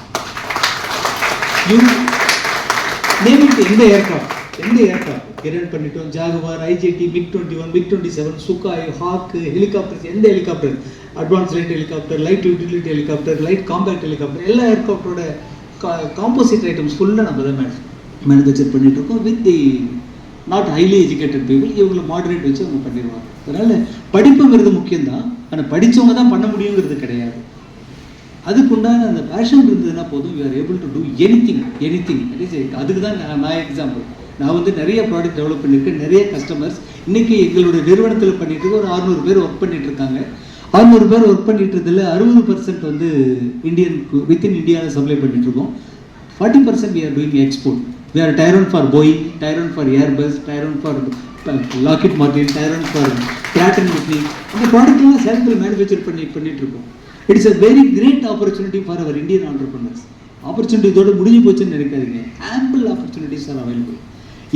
S1: எந்த ஏர்க்ராஃப்ட் கிரண் பண்ணிட்டோம், Jaguar, IJT, MiG-21, MiG-27, Sukhoi, Hawk, helicopters, எந்த helicopter, advance light helicopter, light utility helicopter, light compact helicopter, எல்லா ஏர்க்ராஃப்டோட காம்போசிட் ஐட்டம்ஸ் ஃபுல்லாக நம்ம தான் மேனுஃபேக்சர் பண்ணிட்டு இருக்கோம். With the not highly educated people. இவங்களை மாடரேட் வச்சு அவங்க பண்ணிடுவாங்க. அதனால் படிப்புங்கிறது முக்கியம்தான், ஆனால் படித்தவங்க தான் பண்ண முடியுங்கிறது கிடையாது. அதுக்குண்டான அந்த பேஷன் இருந்ததுன்னா போதும், you are able to two anything. அதுக்கு தான் நான் எக்ஸாம்பிள். நான் வந்து நிறைய ப்ராடக்ட் டெவலப் பண்ணியிருக்கேன், நிறைய கஸ்டமர்ஸ். இன்றைக்கி எங்களோட நிறுவனத்தில் பண்ணிட்டு ஒரு 600 பேர் ஒர்க் பண்ணிட்டு இருக்காங்க. 600 பேர் ஒர்க் பண்ணிட்டு இருந்ததில் 60% வந்து வித்தின் இந்தியாவில் சப்ளை பண்ணிட்டு இருக்கோம். 40% we are doing export. We are tier 1 for Boeing, tier 1 for Airbus, tier 1 for Lockheed Martin, tier 1 for Pratt & Whitney. இந்த ப்ராடக்ட்லாம் சேலத்தில் மேனுஃபேக்சர் பண்ணிட்டு இருக்கோம். It's a very great opportunity for our Indian entrepreneurs. Opportunity இதோட முடிஞ்சு போச்சுன்னு நினைக்காதீங்க. Ample opportunities are available.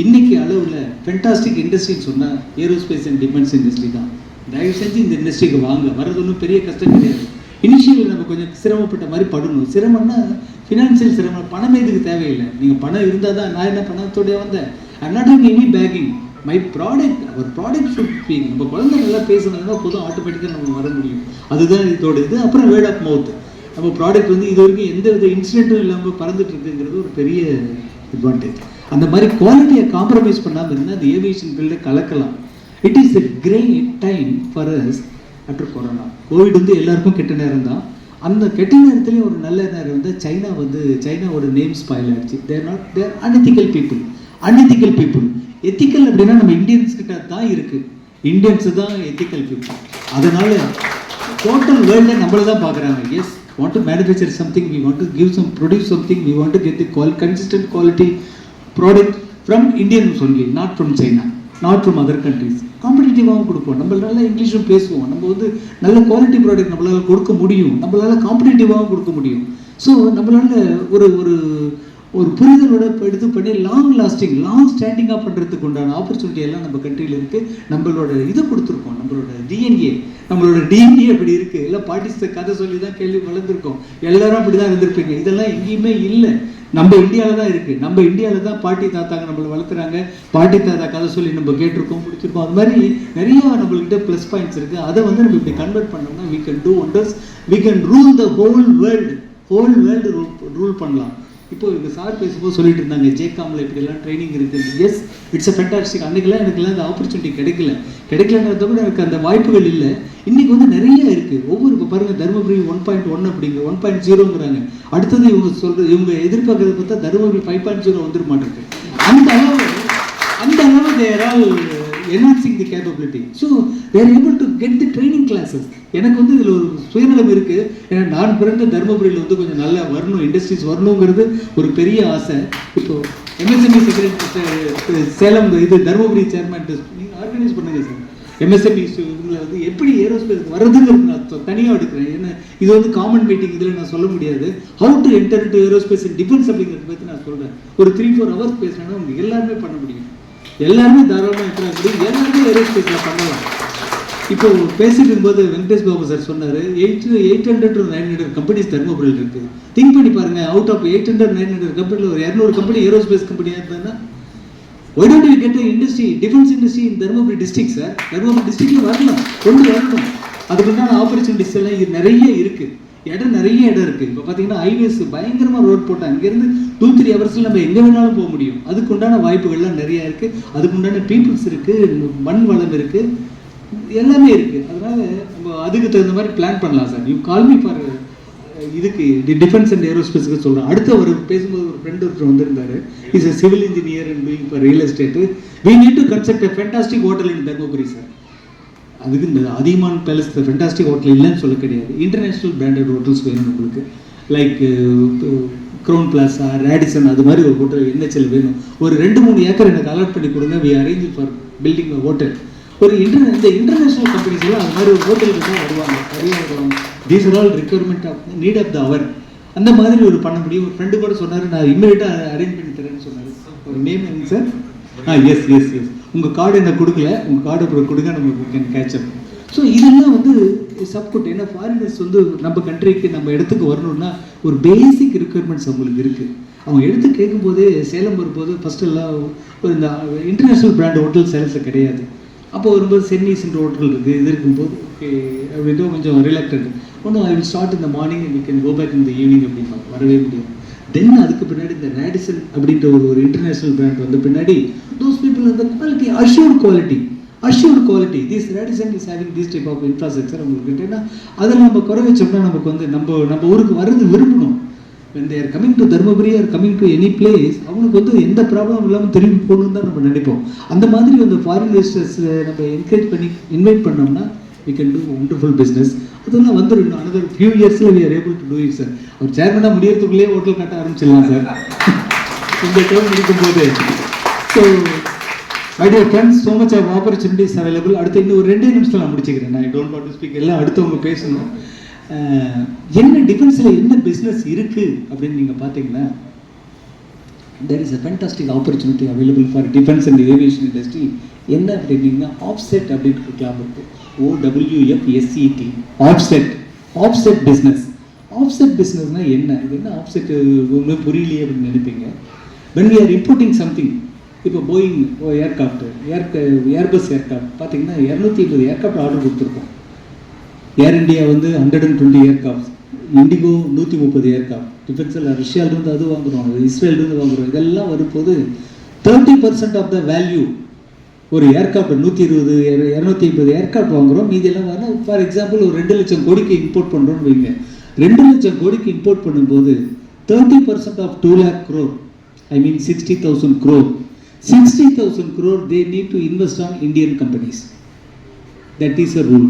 S1: இன்னைக்கு அளவில் ஃபென்டாஸ்டிக் இண்டஸ்ட்ரின்னு சொன்னால் ஏரோஸ்பேஸ் அண்ட் டிஃபென்ஸ் இண்டஸ்ட்ரி தான். தயவு செஞ்சு இந்த இண்டஸ்ட்ரிக்கு வாங்க. வர்றது ஒன்றும் பெரிய கஷ்டம் கிடையாது. இனிஷியல் நம்ம கொஞ்சம் சிரமப்பட்ட மாதிரி படணும். சிரமம்னா ஃபினான்ஷியல் சிரமம். பணமே இதுக்கு தேவையில்லை. நீங்கள் பணம் இருந்தால் தான். நான் என்ன பணத்தோடய வந்தேன். I not doing any packing. My product, அவர் ப்ராடக்ட் ஷுட் பி. நம்ம குழந்தை நல்லா பேசுனதுன்னா போதும், ஆட்டோமேட்டிக்காக நம்ம வர முடியும். அதுதான் இதோட இது. அப்புறம் வேர்ட் ஆஃப் மவுத். நம்ம ப்ராடக்ட் வந்து இது வரைக்கும் எந்த வித இன்சிடென்ட்டும் இல்லாமல் பறந்துட்டு இருக்குங்கிறது ஒரு பெரிய அட்வான்டேஜ். அந்த மாதிரி குவாலிட்டியை காம்ப்ரமைஸ் பண்ணாமல் இருந்தால் அந்த ஏவியேஷன் ஃபீல்டை கலக்கலாம். It is a great time for us after corona. Covid வந்து எல்லாருக்கும் கெட்ட நேரம் தான். அந்த கெட்ட நேரத்துலேயும் ஒரு நல்ல நேரம் வந்து சைனாவோட நேம் ஸ்பாயில் ஆகிடுச்சு. தேர் அன்எத்திக்கல் பீப்புள். எத்திக்கல் அப்படின்னா நம்ம இந்தியன்ஸ் கிட்ட தான் இருக்குது. இந்தியன்ஸ் தான் எத்திக்கல் பீப்புள். அதனால டோட்டல் வேர்ல்டில் நம்மளை தான் பார்க்குறாங்க. Yes, want to manufacture something, we want to produce something, we want to get the consistent quality product from Indians only, not from China, not from other countries. காம்படிட்டிவாகவும் கொடுப்போம். நம்மளால இங்கிலீஷும் பேசுவோம். நம்ம வந்து நல்ல குவாலிட்டி ப்ராடக்ட் நம்மளால் கொடுக்க முடியும். நம்மளால் காம்படிட்டிவாகவும் கொடுக்க முடியும். ஸோ நம்மளால் ஒரு புரிதலோட எடுத்து பண்ணி லாங் ஸ்டாண்டிங்காக பண்ணுறதுக்கு உண்டான ஆப்பர்ச்சுனிட்டி எல்லாம் நம்ம கண்ட்ரியில் இருக்குது. நம்மளோட இதை கொடுத்துருக்கோம். நம்மளோட டிஎன்ஏ அப்படி இருக்குது. எல்லாம் பாட்டிஸ்ட கதை சொல்லி தான் கேள்வி வளர்ந்துருக்கோம். எல்லாரும் அப்படி தான் இருந்திருப்பீங்க. இதெல்லாம் எங்கேயுமே இல்லை. நம்ம இந்தியாவில் தான் இருக்குது. நம்ம இந்தியாவில் தான் பாட்டி தாத்தாங்க நம்மளை வளர்த்துறாங்க. பாட்டி தாத்தா கதை சொல்லி நம்ம கேட்டிருக்கோம், பிடிச்சிருக்கோம். அது மாதிரி நிறைய நம்மள்கிட்ட ப்ளஸ் பாயிண்ட்ஸ் இருக்குது. அதை வந்து நம்ம இப்படி கன்வெர்ட் பண்ணோம்னா we can do wonders. We can rule the whole world rule பண்ணலாம். இப்போ எங்கள் சார் பேசும்போது சொல்லிட்டு இருந்தாங்க, ஜேகாமில் இப்படிலாம் ட்ரைனிங் இருக்குது. Yes, it's a fantastic. அன்றைக்கெல்லாம் எனக்குலாம் அந்த ஆப்பர்ச்சுனிட்டி கிடைக்கலன்றத விட எனக்கு அந்த வாய்ப்புகள் இல்லை. இன்றைக்கி வந்து நிறைய இருக்குது. இப்போ பாருங்கள், தருமபுரி 1.1 அப்படிங்க 1.0ங்கிறாங்க. அடுத்தது இவங்க எதிர்பார்க்கறத பார்த்தா தருமபுரி 5.0 வந்துட மாட்டேங்குது. அந்த அளவு தேர் all enhancing the capability. So they are able to get the training classes. எனக்கு வந்து இதில் ஒரு சுயநலம் இருக்குது. ஏன்னா நான் பிறந்த தருமபுரியில் வந்து கொஞ்சம் நல்லா வரணும், இண்டஸ்ட்ரீஸ் வரணுங்கிறது ஒரு பெரிய ஆசை. இப்போது MSME secretary Salem Dharmapuri chairman நீங்கள் ஆர்கனைஸ் பண்ணுங்க சார். MSME இதில் வந்து எப்படி ஏரோஸ்பேஸ் வர்றதுங்கிறது நான் தனியாக எடுக்கிறேன். ஏன்னா இது வந்து காமன் மீட்டிங், இதில் நான் சொல்ல முடியாது. How to enter into aerospace and defence அப்படிங்கிறத பற்றி நான் சொல்கிறேன். ஒரு 3-4 hours பேசினா உங்களுக்கு எல்லாருமே பண்ண முடியும். எல்லாருமே தாராளமாக என்ட்ராக முடியும். எல்லாருமே ஏரோஸ்பேஸில் பண்ணலாம். இப்போ பேசிட்டு இருக்கும்போது வெங்கடேஷ் பாபு சார் சொன்னார், 800 to 900 கம்பெனிஸ் தருமபுரியில் இருக்குது. திங்க் பண்ணி பாருங்கள், அவுட் ஆஃப் 800-900 கம்பெனியில் ஒரு 200 கம்பெனி ஏரோஸ்பேஸ் கம்பெனியாக இருந்தாங்கன்னா why don't you get an industry, defense industry in Dharmaburi district, sir? Dharmaburi districtல வரணும். அதுக்குண்டான ஆப்பர்ச்சுனிட்டிஸ் எல்லாம் நிறைய இருக்குது. நிறைய இடம் இருக்குது. இப்போ பார்த்தீங்கன்னா ஹைவேஸ் பயங்கரமாக ரோட் போட்டால் இங்கேருந்து 2-3 ஹவர்ஸில் நம்ம எங்கே வேணாலும் போக முடியும். அதுக்குண்டான வாய்ப்புகள்லாம் நிறையா இருக்குது. அதுக்குண்டான பீப்புள்ஸ் இருக்குது, மண் வளம் இருக்குது, எல்லாமே இருக்குது. அதனால் நம்ம அதுக்கு தகுந்த மாதிரி பிளான் பண்ணலாம் sir. You call me for இதுக்கு டிஃபென்ஸ் அண்ட் ஏரோஸ்பேஸுக்கு சொல்கிறேன். அடுத்த ஒரு பேசும்போது ஒரு ஃப்ரெண்ட் ஒருத்தர் வந்திருந்தார். Is a civil engineer and doing for real estate. We need to construct a fantastic hotel in Dharmaburi, sir. அதுக்கு இந்த அதிமான் பேலஸ் ஃபென்டாஸ்டிக் ஹோட்டல் இல்லைன்னு சொல்ல கிடையாது. இன்டர்நேஷ்னல் பிராண்டட் ஹோட்டல்ஸ் வேணும் உங்களுக்கு. லைக் க்ரௌன் பிளாஸா, ரேடிசன், அது மாதிரி ஒரு ஹோட்டல் NHL வேணும். ஒரு 2-3 ஏக்கர் எனக்கு அலாட் பண்ணி கொடுங்க, we arrange for building a hotel. ஒரு இந்த இன்டர்நேஷனல் கம்பெனிஸ் எல்லாம் அது மாதிரி ஒரு ஹோட்டலுக்கு தான் வருவாங்க, நிறைய வருவாங்க. These are all requirement of need of the our. அந்த மாதிரி ஒரு பண்ண முடியும். ஒரு ஃப்ரெண்டு கூட சொன்னார், நான் இம்மீடியட்டாக அரேஞ்ச் பண்ணி தரேன்னு சொன்னார். ஒரு நேம் என்ன சார்? எஸ். உங்கள் கார்டு என்ன கொடுக்கல, உங்கள் கார்டு அப்புறம் கொடுங்க, நம்ம கேன் கேட்ச் அப். ஸோ இதெல்லாம் வந்து சப்கூட். ஏன்னா ஃபாரினர்ஸ் வந்து நம்ம கண்ட்ரிக்கு, நம்ம இடத்துக்கு வரணும்னா ஒரு பேசிக் ரிக்வயர்மெண்ட்ஸ் அவங்களுக்கு இருக்குது. அவங்க எடுத்து கேட்கும்போதே, சேலம் வரும்போது ஃபஸ்ட்டெல்லாம் இந்த இன்டர்நேஷ்னல் பிராண்ட் ஹோட்டல் சேலத்தில் கிடையாது. அப்போ வரும்போது சென்னிஸ்ன்ற ஹோட்டல் இருக்குது. இது இருக்கும்போது ஓகே அப்படின்ட்டு கொஞ்சம் ரிலாக்டட். ஒன்றும் ஐ வில் ஸ்டார்ட் இந்த morning and we can go back இந்த ஈவினிங் அப்படின்னா வரவே முடியும். தென் அதுக்கு பின்னாடி இந்த ரேடிசன் அப்படின்ற ஒரு இன்டர்நேஷ்னல் பிராண்ட் வந்த பின்னாடி தோஸ் பீப்புள் அந்த quality, assured quality, this Radisson is having this type of infrastructure. உங்களுக்கு ஏன்னா அதில் நம்ம குறை வச்சோம்னா நமக்கு வந்து நம்ம ஊருக்கு வர்றது விரும்பணும். when they are coming to Dharmaburi or coming to any place, அவங்களுக்கு வந்து எந்த ப்ராப்ளம் இல்லாமல் திரும்பி போகணுன்னு தான் நம்ம நினைப்போம். அந்த மாதிரி வந்து ஃபாரின் இன்வெஸ்டர்ஸ் நம்ம என்கரேஜ் பண்ணி இன்வைட் பண்ணோம்னா we can do wonderful business. அதெல்லாம் வந்துடும். another few yearsல we are able to do it sir. அவர் சேர்மனாக முடியறதுக்குள்ளேயே ஹோட்டல் கட்ட ஆரம்பிச்சிடலாம் சார் இந்த டேர்ம் முடிக்கும் போது. So my dear friends, so much of opportunities available. அடுத்து இன்னும் ஒரு 2 நிமிஷத்தில் நான் முடிச்சுக்கிறேன். I don't want to speak. எல்லாம் அடுத்தவங்க பேசணும். என்ன டிஃபென்ஸில் என்ன பிஸ்னஸ் இருக்குது அப்படின்னு நீங்கள் பார்த்தீங்கன்னா, there is a fantastic opportunity available for defense and aviation industry. என்ன அப்படின்னா ஆஃப்செட் அப்படின்னு ஒரு கிளாப் இருக்குது. OWFSET, offset business. ஆஃப்செட் பிஸ்னஸ்னால் என்ன? இது என்ன ஆஃப்செட் ஒன்றும் புரியலையே அப்படின்னு நினைப்பீங்க. when we are importing something, இப்போ போயிங் ஏர்கிராஃப்ட், ஏர்பஸ் ஏர்கிராஃப்ட் பார்த்தீங்கன்னா 250 ஏர்கிராஃப்ட் ஆர்டர் கொடுத்துருக்கோம். ஏர் இண்டியா வந்து 120 ஏர்கிராஃப்ட், இண்டிகோ 130 ஏர்கிராஃப்ட். டிஃபென்ஸில் ரஷ்யாவிலிருந்து அது வாங்குகிறோம், இஸ்ரேலிருந்து வாங்குகிறோம். இதெல்லாம் வரும்போது 30% ஆஃப் த வேல்யூ. ஒரு ஏர்கிராஃப்ட் 120-250 ஏர்கிராஃப்ட் வாங்குகிறோம். மீதியெல்லாம் வரணும். ஃபார் எக்ஸாம்பிள் ஒரு 2 லட்சம் கோடிக்கு இம்போர்ட் பண்ணுறோன்னு வைங்க. 2 லட்சம் கோடிக்கு இம்போர்ட் பண்ணும்போது 30% of 2 lakh crore, I mean 60,000 crore. 60,000 crore they need to invest on Indian companies. That is a rule.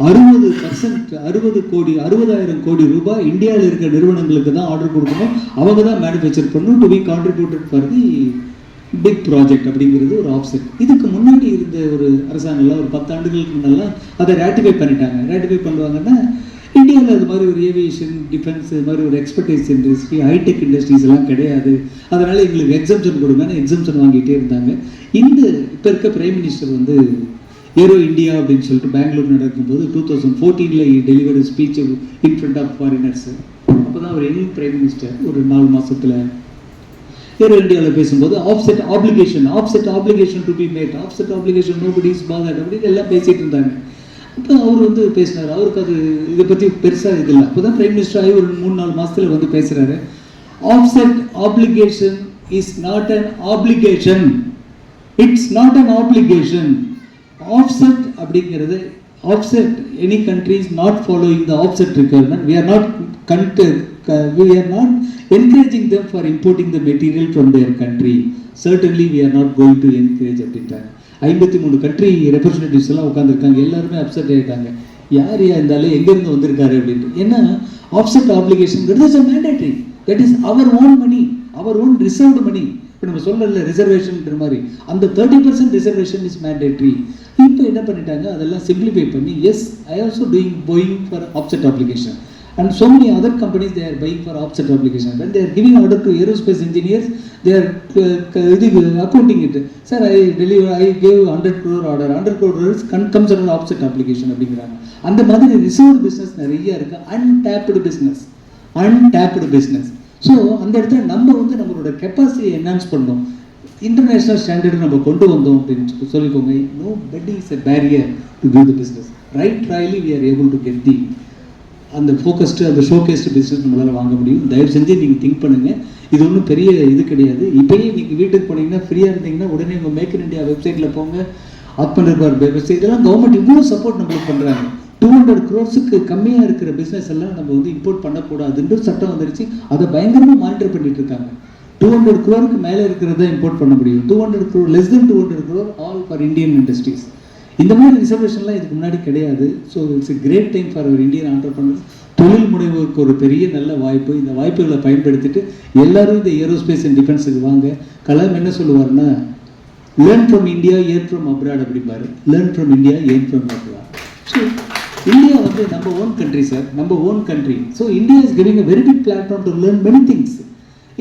S1: 60,000 கோடி ரூபாய் இந்தியாவில் இருக்கிற நிறுவனங்களுக்கு தான் ஆர்டர் கொடுக்கணும். அவங்க தான் மேனுஃபேக்சர் பண்ணணும் to be contributed for the big project அப்படிங்கிறது ஒரு ஆப்ஷன். இதுக்கு முன்னாடி இருந்த ஒரு அரசாங்கம்லாம் ஒரு 10 ஆண்டுகளுக்கு முன்னெல்லாம் அதை ரேட்டிஃபை பண்ணிட்டாங்க. ரேட்டிஃபை பண்ணுவாங்கன்னா இந்தியாவில் அது மாதிரி ஒரு ஏவியேஷன், டிஃபென்ஸ், இது மாதிரி ஒரு எக்ஸ்பர்டைஸ் இண்டஸ்ட்ரி, ஹைடெக் இண்டஸ்ட்ரீஸ் எல்லாம் கிடையாது. அதனால் எங்களுக்கு எக்ஸம்ஷன் கொடுங்கன்னு எக்ஸம்ஷன் வாங்கிட்டே இருந்தாங்க. இப்போ இருக்க பிரைம் மினிஸ்டர் வந்து ஏரோ இந்தியா அப்படின்னு சொல்லிட்டு பெங்களூர் நடக்கும்போது 2014 delivered speech in front of foreigners. அப்போ தான் ஒரு யங் பிரைம் மினிஸ்டர் ஒரு 4 மாதத்தில் ஏரோ இந்தியாவில் பேசும்போது offset application to be made, offset application nobody is bothered அப்படின்னு எல்லாம் பேசிகிட்டு இருந்தாங்க. அப்போ அவர் வந்து பேசினார். அவருக்கு அது இதை பற்றி பெருசாக இது இல்லை. அப்போ தான் பிரைம் மினிஸ்டர் ஆகி ஒரு 3-4 மாதத்தில் வந்து பேசுகிறாரு. Offset application is not an application, it's not an application. Offset அப்படிங்கிறது, offset any country is not following the offset requirement. we are not encouraging them for importing the material from their country. Certainly we are not going to encourage அப்படின்ட்டாங்க. 53 கண்ட்ரி ரெப்ரஸன்டேட்டிவ்ஸ் எல்லாம் உட்காந்துருக்காங்க. எல்லாருமே அப்செட் ஆகிட்டாங்க. யார் இருந்தாலும் எங்கேருந்து வந்திருக்காரு அப்படின்ட்டு. ஏன்னா ஆஃப்செட் ஆப்ளிகேஷன்ங்கிறது is mandatory. That is our own money, our own reserved money. இப்போ நம்ம சொல்லல ரிசர்வேஷன்ன்ற மாதிரி, அந்த 30% ரிசர்வேஷன் இஸ் மேண்டேட்டரி. இப்போ என்ன பண்ணிட்டாங்க, அதெல்லாம் சிம்பிளிஃபை பண்ணி yes I also going for offset application. And so many other companies they are buying for offset application. When they are giving order to aerospace engineers, they are accounting it. Sir, I gave 100 crore order. 100 crore orders comes under offset application அப்படிங்கிறாங்க. அந்த மாதிரி ரிசர்வ்டு பிஸ்னஸ் நிறைய இருக்குது. Untapped business. ஸோ அந்த இடத்துல நம்ம வந்து நம்மளோட கெப்பாசிட்டியை என்ஹான்ஸ் பண்ணணும். இன்டர்நேஷ்னல் ஸ்டாண்டர்டு நம்ம கொண்டு வந்தோம் அப்படின்னு சொல்லிக்கோங்க. No but is a barrier to do the business. Right truly we are able to get the அந்த ஃபோக்கஸ்டு, அந்த ஷோகேஸ்டு பிஸ்னஸ் நம்மளால் வாங்க முடியும். தயவு செஞ்சு நீங்கள் திங்க் பண்ணுங்கள். இது ஒன்றும் பெரிய இது கிடையாது. இப்போயே நீங்கள் வீட்டுக்கு போனீங்கன்னா ஃப்ரீயாக இருந்தீங்கன்னா உடனே உங்கள் மேக் இன் இண்டியா வெப்சைட்டில் போங்க. ஆத்மநிர்பார் வெப்சைட் எல்லாம் கவர்மெண்ட் இவ்வளோ சப்போர்ட் நம்மளுக்கு பண்ணுறாங்க. 200 crores கம்மியாக இருக்கிற பிஸ்னஸ் எல்லாம் நம்ம வந்து இம்போர்ட் பண்ணக்கூடாதுன்னு சட்டம் வந்துருச்சு. அதை பயங்கரமாக மானிட்டர் பண்ணிட்டு இருக்காங்க. 200 crore மேலே இருக்கிறத இம்போர்ட் பண்ண முடியும். 200 crore, less than 200 crore all for Indian industries. இந்த மாதிரி ரிசர்வேஷன்லாம் இதுக்கு முன்னாடி கிடையாது. So it's a great time for our Indian entrepreneurs. தொழில் முனைவோருக்கு ஒரு பெரிய நல்ல வாய்ப்பு. இந்த வாய்ப்புகளை பயன்படுத்திட்டு எல்லாரும் இந்த ஏரோஸ்பேஸ் அண்ட் டிஃபென்ஸுக்கு வாங்க. கலாம் என்ன சொல்லுவார்னா, learn from India, earn from abroad அப்படிம்பாரு. Learn from India, earn from abroad. So India வந்து நம்ம ஓன் கண்ட்ரி சார், நம்ம own country. So India is giving a very big platform to learn many things.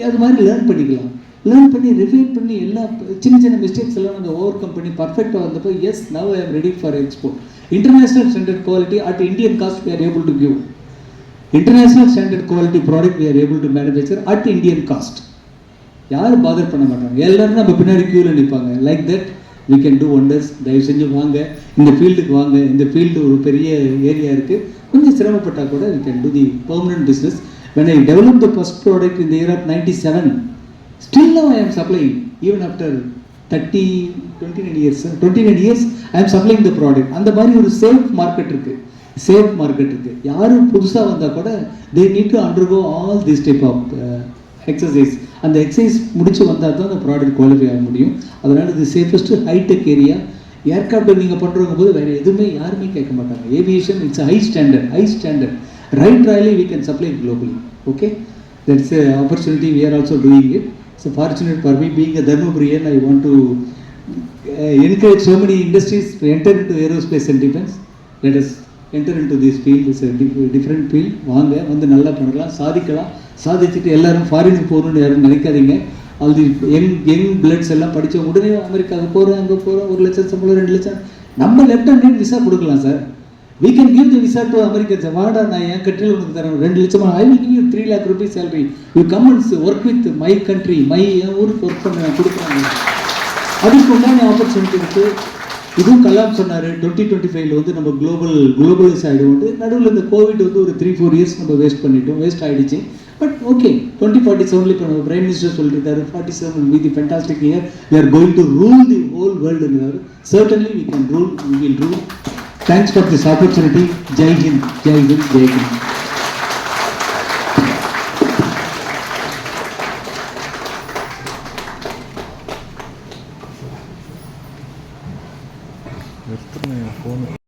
S1: அது மாதிரி லேர்ன் பண்ணிக்கலாம். லேர்ன் பண்ணி ரிஃபைன் பண்ணி எல்லா சின்ன சின்ன மிஸ்டேக்ஸ் எல்லாம் நாங்கள் ஓவர் கம் பண்ணி பர்ஃபெக்டாக வந்தப்போ, S now I am ready for export. International standard quality at Indian cost we are able to give. International standard quality product we are able to manufacture at Indian cost. யாரும் பாதர் பண்ண மாட்டாங்க, எல்லாரும் நம்ம பின்னாடி கியூவில் நிற்பாங்க. Like that we can do wonders. தயவு செஞ்சு வாங்க, இந்த ஃபீல்டுக்கு வாங்க. இந்த ஃபீல்டு ஒரு பெரிய ஏரியா இருக்குது. கொஞ்சம் சிரமப்பட்டால் கூட we can do the permanent business. When I developed the first product in the year of 97, still now I am supplying. Even after 29 years I am supplying the product. அந்த மாதிரி ஒரு சேஃப் மார்க்கெட் இருக்குது, சேஃப் மார்க்கெட் இருக்குது. யாரும் புதுசாக வந்தால் கூட they need to undergo all this type of exercise. அந்த எக்ஸசைஸ் முடிச்சு வந்தால் தான் அந்த ப்ராடக்ட் குவாலிஃபை ஆக முடியும். அதனால் இது சேஃபஸ்ட் ஹைடெக் ஏரியா. ஏர்கிராஃப்ட் நீங்கள் பண்ணுறவங்க போது வேறு எதுவுமே யாருமே கேட்க மாட்டாங்க. Aviation it's high standard. Right royally we can supply globally. Okay, that's an opportunity. We are also doing it. So fortunate for me, being a Dharmaburian, I want to encourage so many industries to enter into aerospace and defense. Let us enter into this field. It's a different field. வாங்க, வந்து நல்லா பண்ணலாம், சாதிக்கலாம். சாதிச்சுட்டு எல்லாரும் ஃபாரினுக்கு போகணுன்னு யாரும் நினைக்காதீங்க. அது யங் பிளட்ஸ் எல்லாம் படித்த உடனே அமெரிக்காவுக்கு போகிறோம், அங்கே போகிறோம், 1 லட்சம் சம்பளம், 2 லட்சம். நம்ம லெஃப்ட் ஹேண்ட் விசா கொடுக்கலாம் sir. We can give the visa to Americans. வாடா, நான் என் கண்ட்ரியில் உனக்கு தரேன் 2 லட்சமா, I will give you 3 lakh rupees salary. You come and work with my country, என் ஊருக்கு ஒர்க் பண்ண கொடுக்குறாங்க. அதுக்கு உண்டான ஆப்பர்ச்சுனிட்டி இருக்குது. இதுவும் கலாம் சொன்னார், 2025 வந்து நம்ம குளோபலைஸ் ஆகிடுவோம். நடுவில் இந்த கோவிட் வந்து ஒரு 3-4 இயர்ஸ் நம்ம வேஸ்ட் ஆகிடுச்சு. பட் ஓகே, 2047 இப்போ நம்ம பிரைம் மினிஸ்டர் சொல்லியிருக்காரு, 47 will be the fantastic year. We are going to rule the whole world. Certainly we can rule, we will rule. Thanks for this opportunity. Jai Hind, Jai Hind, Jai Hind.
S2: எடுத்துருங்க என் ஃபோனு.